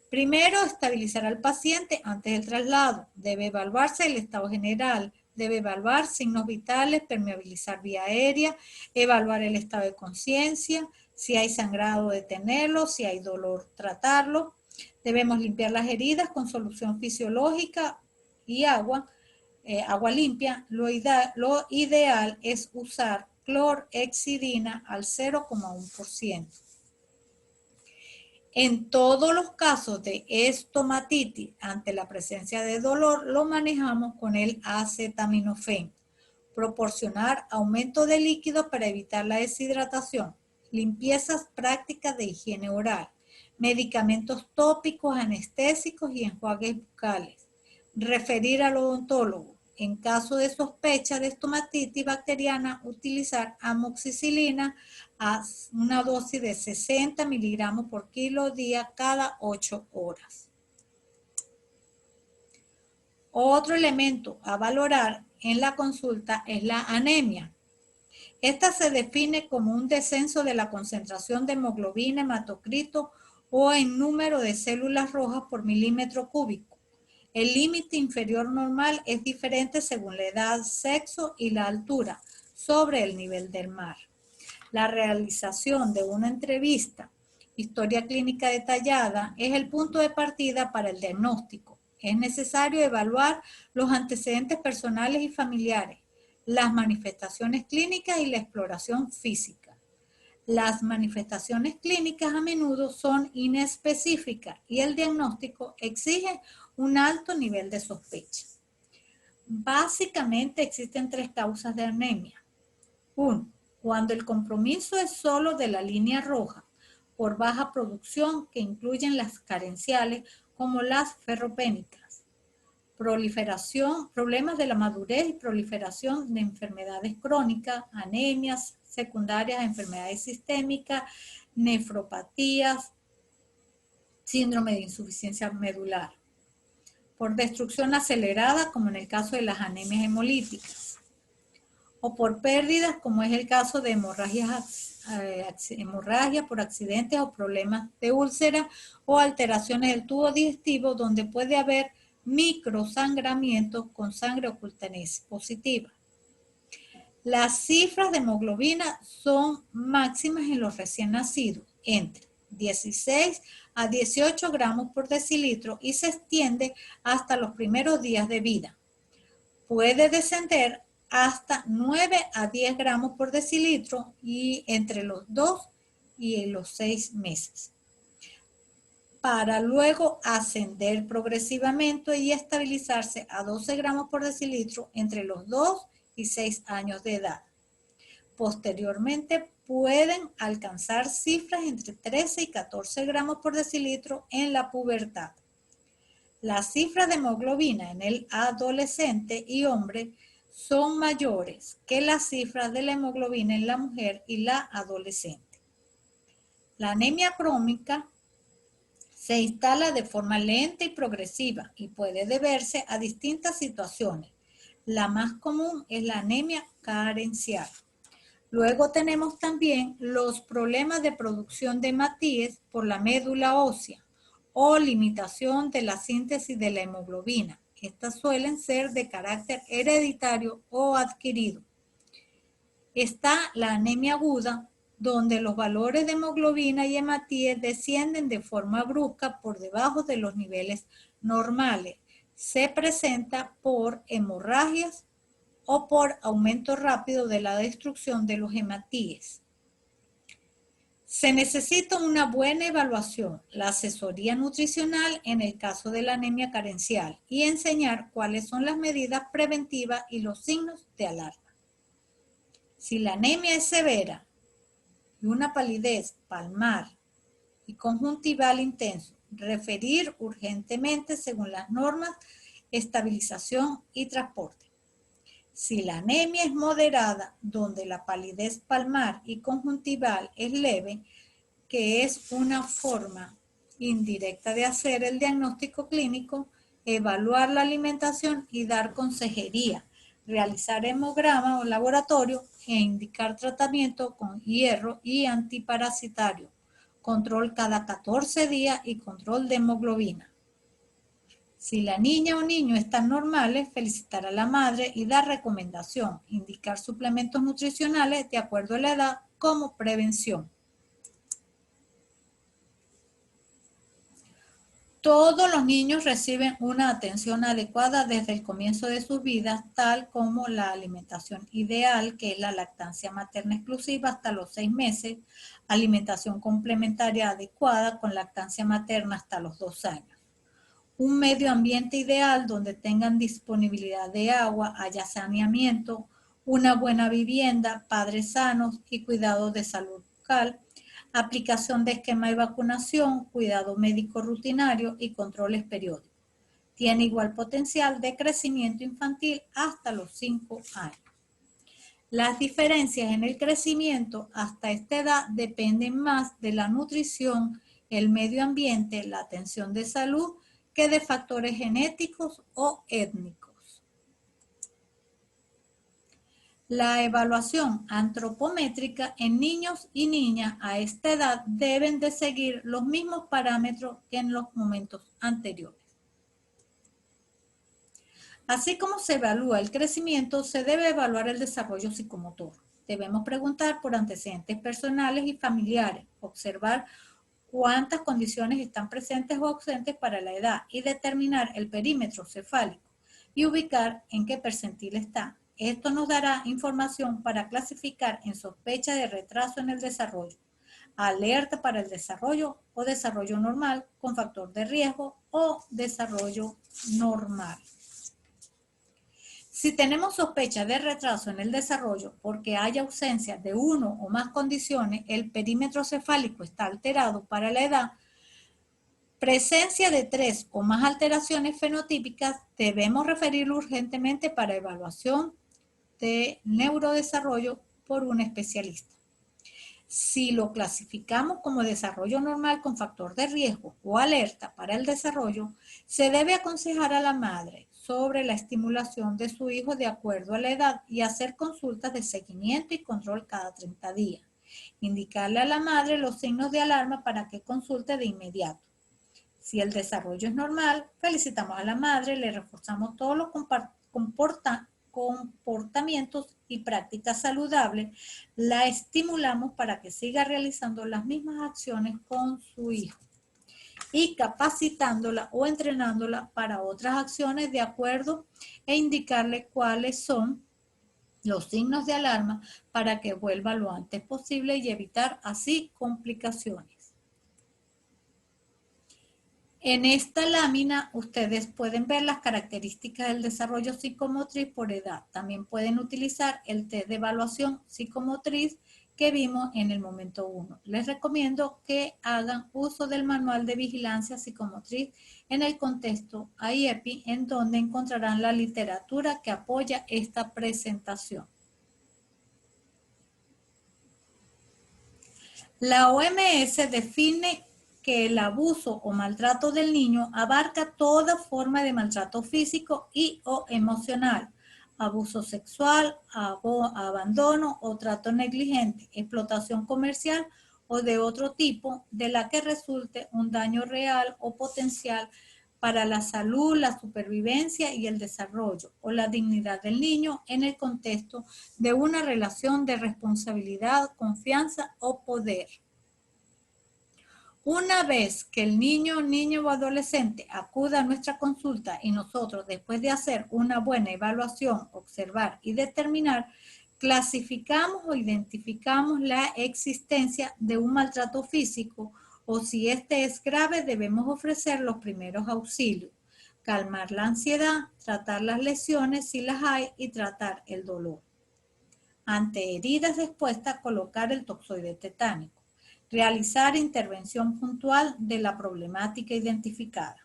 Primero, estabilizar al paciente antes del traslado. Debe evaluarse el estado general, debe evaluar signos vitales, permeabilizar vía aérea, evaluar el estado de conciencia, si hay sangrado, detenerlo, si hay dolor, tratarlo. Debemos limpiar las heridas con solución fisiológica y agua limpia. Lo ideal es usar clorhexidina al 0,1%. En todos los casos de estomatitis, ante la presencia de dolor, lo manejamos con el acetaminofén. Proporcionar aumento de líquido para evitar la deshidratación. Limpiezas prácticas de higiene oral. Medicamentos tópicos, anestésicos y enjuagues bucales. Referir al odontólogo. En caso de sospecha de estomatitis bacteriana, utilizar amoxicilina a una dosis de 60 miligramos por kilo día cada 8 horas. Otro elemento a valorar en la consulta es la anemia. Esta se define como un descenso de la concentración de hemoglobina, hematocrito o en número de células rojas por milímetro cúbico. El límite inferior normal es diferente según la edad, sexo y la altura sobre el nivel del mar. La realización de una entrevista, historia clínica detallada, es el punto de partida para el diagnóstico. Es necesario evaluar los antecedentes personales y familiares, las manifestaciones clínicas y la exploración física. Las manifestaciones clínicas a menudo son inespecíficas y el diagnóstico exige un alto nivel de sospecha. Básicamente existen 3 causas de anemia. 1. Cuando el compromiso es solo de la línea roja por baja producción que incluyen las carenciales como las ferropénicas. Problemas de la madurez y proliferación de enfermedades crónicas, anemias secundarias a enfermedades sistémicas, nefropatías, síndrome de insuficiencia medular. Por destrucción acelerada, como en el caso de las anemias hemolíticas. O por pérdidas, como es el caso de hemorragia por accidentes o problemas de úlcera o alteraciones del tubo digestivo, donde puede haber microsangramientos con sangre oculta positiva. Las cifras de hemoglobina son máximas en los recién nacidos, entre 16 a 18 gramos por decilitro y se extiende hasta los primeros días de vida. Puede descender hasta 9 a 10 gramos por decilitro y entre los 2 y los 6 meses, para luego ascender progresivamente y estabilizarse a 12 gramos por decilitro entre los 2 y 6 años de edad. Posteriormente pueden alcanzar cifras entre 13 y 14 gramos por decilitro en la pubertad. Las cifras de hemoglobina en el adolescente y hombre son mayores que las cifras de la hemoglobina en la mujer y la adolescente. La anemia crónica se instala de forma lenta y progresiva y puede deberse a distintas situaciones. La más común es la anemia carencial. Luego tenemos también los problemas de producción de hematíes por la médula ósea o limitación de la síntesis de la hemoglobina. Estas suelen ser de carácter hereditario o adquirido. Está la anemia aguda, donde los valores de hemoglobina y hematíes descienden de forma brusca por debajo de los niveles normales. Se presenta por hemorragias o por aumento rápido de la destrucción de los hematíes. Se necesita una buena evaluación, la asesoría nutricional en el caso de la anemia carencial y enseñar cuáles son las medidas preventivas y los signos de alarma. Si la anemia es severa y una palidez palmar y conjuntival intenso, referir urgentemente según las normas, estabilización y transporte. Si la anemia es moderada, donde la palidez palmar y conjuntival es leve, que es una forma indirecta de hacer el diagnóstico clínico, evaluar la alimentación y dar consejería, realizar hemograma o laboratorio e indicar tratamiento con hierro y antiparasitario, control cada 14 días y control de hemoglobina. Si la niña o niño están normales, felicitar a la madre y dar recomendación, indicar suplementos nutricionales de acuerdo a la edad como prevención. Todos los niños reciben una atención adecuada desde el comienzo de sus vidas, tal como la alimentación ideal, que es la lactancia materna exclusiva hasta los 6 meses, alimentación complementaria adecuada con lactancia materna hasta los 2 años. Un medio ambiente ideal donde tengan disponibilidad de agua, haya saneamiento, una buena vivienda, padres sanos y cuidado de salud bucal, aplicación de esquema de vacunación, cuidado médico rutinario y controles periódicos. Tiene igual potencial de crecimiento infantil hasta los 5 años. Las diferencias en el crecimiento hasta esta edad dependen más de la nutrición, el medio ambiente, la atención de salud, que de factores genéticos o étnicos. La evaluación antropométrica en niños y niñas a esta edad deben de seguir los mismos parámetros que en los momentos anteriores. Así como se evalúa el crecimiento, se debe evaluar el desarrollo psicomotor. Debemos preguntar por antecedentes personales y familiares, observar cuántas condiciones están presentes o ausentes para la edad y determinar el perímetro cefálico y ubicar en qué percentil está. Esto nos dará información para clasificar en sospecha de retraso en el desarrollo, alerta para el desarrollo o desarrollo normal con factor de riesgo o desarrollo normal. Si tenemos sospecha de retraso en el desarrollo porque hay ausencia de uno o más condiciones, el perímetro cefálico está alterado para la edad, presencia de 3 o más alteraciones fenotípicas, debemos referirlo urgentemente para evaluación de neurodesarrollo por un especialista. Si lo clasificamos como desarrollo normal con factor de riesgo o alerta para el desarrollo, se debe aconsejar a la madre sobre la estimulación de su hijo de acuerdo a la edad y hacer consultas de seguimiento y control cada 30 días. Indicarle a la madre los signos de alarma para que consulte de inmediato. Si el desarrollo es normal, felicitamos a la madre, le reforzamos todos los comportamientos y prácticas saludables, la estimulamos para que siga realizando las mismas acciones con su hijo y capacitándola o entrenándola para otras acciones de acuerdo e indicarle cuáles son los signos de alarma para que vuelva lo antes posible y evitar así complicaciones. En esta lámina ustedes pueden ver las características del desarrollo psicomotriz por edad. También pueden utilizar el test de evaluación psicomotriz que vimos en el momento 1. Les recomiendo que hagan uso del manual de vigilancia psicomotriz en el contexto IEPI, en donde encontrarán la literatura que apoya esta presentación. La OMS define que el abuso o maltrato del niño abarca toda forma de maltrato físico y o emocional, abuso sexual, abandono o trato negligente, explotación comercial o de otro tipo de la que resulte un daño real o potencial para la salud, la supervivencia y el desarrollo o la dignidad del niño en el contexto de una relación de responsabilidad, confianza o poder. Una vez que el niño o adolescente acuda a nuestra consulta y nosotros, después de hacer una buena evaluación, observar y determinar, clasificamos o identificamos la existencia de un maltrato físico o si este es grave, debemos ofrecer los primeros auxilios, calmar la ansiedad, tratar las lesiones si las hay y tratar el dolor. Ante heridas expuestas, colocar el toxoide tetánico. Realizar intervención puntual de la problemática identificada.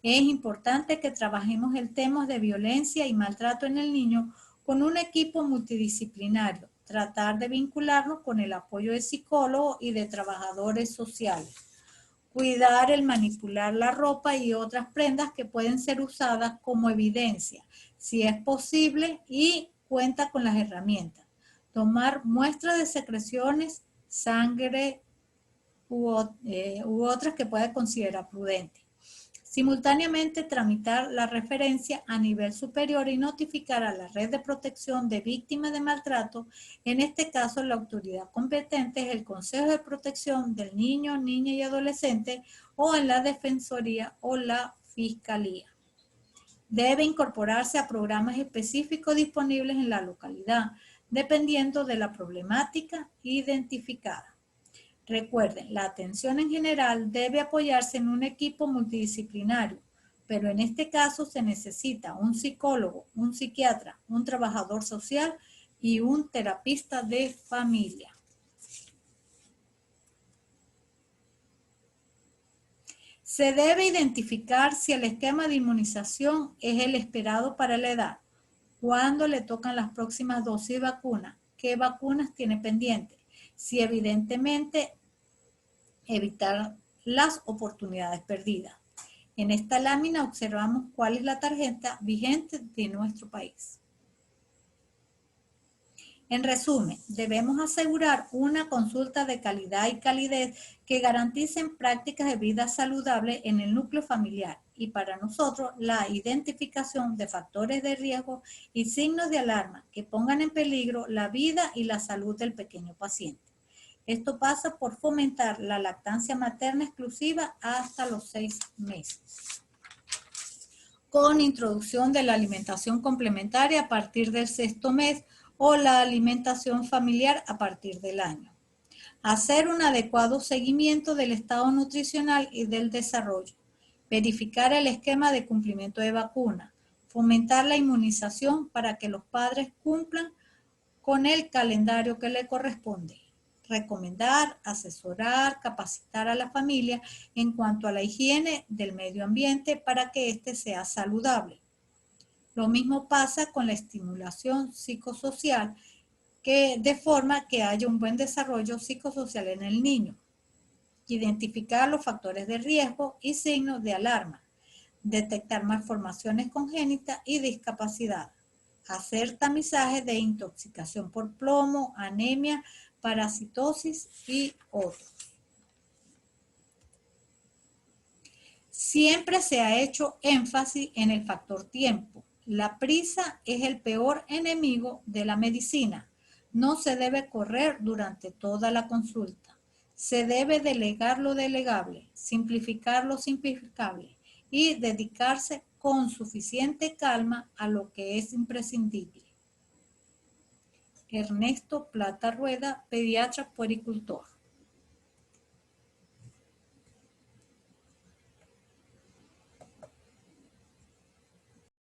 Es importante que trabajemos el tema de violencia y maltrato en el niño con un equipo multidisciplinario. Tratar de vincularnos con el apoyo de psicólogos y de trabajadores sociales. Cuidar el manipular la ropa y otras prendas que pueden ser usadas como evidencia, si es posible y cuenta con las herramientas. Tomar muestras de secreciones, sangre u otras que pueda considerar prudente. Simultáneamente tramitar la referencia a nivel superior y notificar a la red de protección de víctimas de maltrato. En este caso, la autoridad competente es el Consejo de Protección del Niño, Niña y Adolescente o en la Defensoría o la Fiscalía. Debe incorporarse a programas específicos disponibles en la localidad, dependiendo de la problemática identificada. Recuerden, la atención en general debe apoyarse en un equipo multidisciplinario, pero en este caso se necesita un psicólogo, un psiquiatra, un trabajador social y un terapista de familia. Se debe identificar si el esquema de inmunización es el esperado para la edad, cuándo le tocan las próximas dosis de vacuna, qué vacunas tiene pendiente, si evidentemente evitar las oportunidades perdidas. En esta lámina observamos cuál es la tarjeta vigente de nuestro país. En resumen, debemos asegurar una consulta de calidad y calidez que garanticen prácticas de vida saludable en el núcleo familiar y para nosotros la identificación de factores de riesgo y signos de alarma que pongan en peligro la vida y la salud del pequeño paciente. Esto pasa por fomentar la lactancia materna exclusiva hasta los 6 meses. Con introducción de la alimentación complementaria a partir del 6º mes o la alimentación familiar a partir del año. Hacer un adecuado seguimiento del estado nutricional y del desarrollo. Verificar el esquema de cumplimiento de vacuna. Fomentar la inmunización para que los padres cumplan con el calendario que le corresponde. Recomendar, asesorar, capacitar a la familia en cuanto a la higiene del medio ambiente para que éste sea saludable. Lo mismo pasa con la estimulación psicosocial, que de forma que haya un buen desarrollo psicosocial en el niño. Identificar los factores de riesgo y signos de alarma. Detectar malformaciones congénitas y discapacidad. Hacer tamizaje de intoxicación por plomo, anemia, parasitosis y otros. Siempre se ha hecho énfasis en el factor tiempo. La prisa es el peor enemigo de la medicina. No se debe correr durante toda la consulta. Se debe delegar lo delegable, simplificar lo simplificable y dedicarse con suficiente calma a lo que es imprescindible. Ernesto Plata Rueda, pediatra puericultor.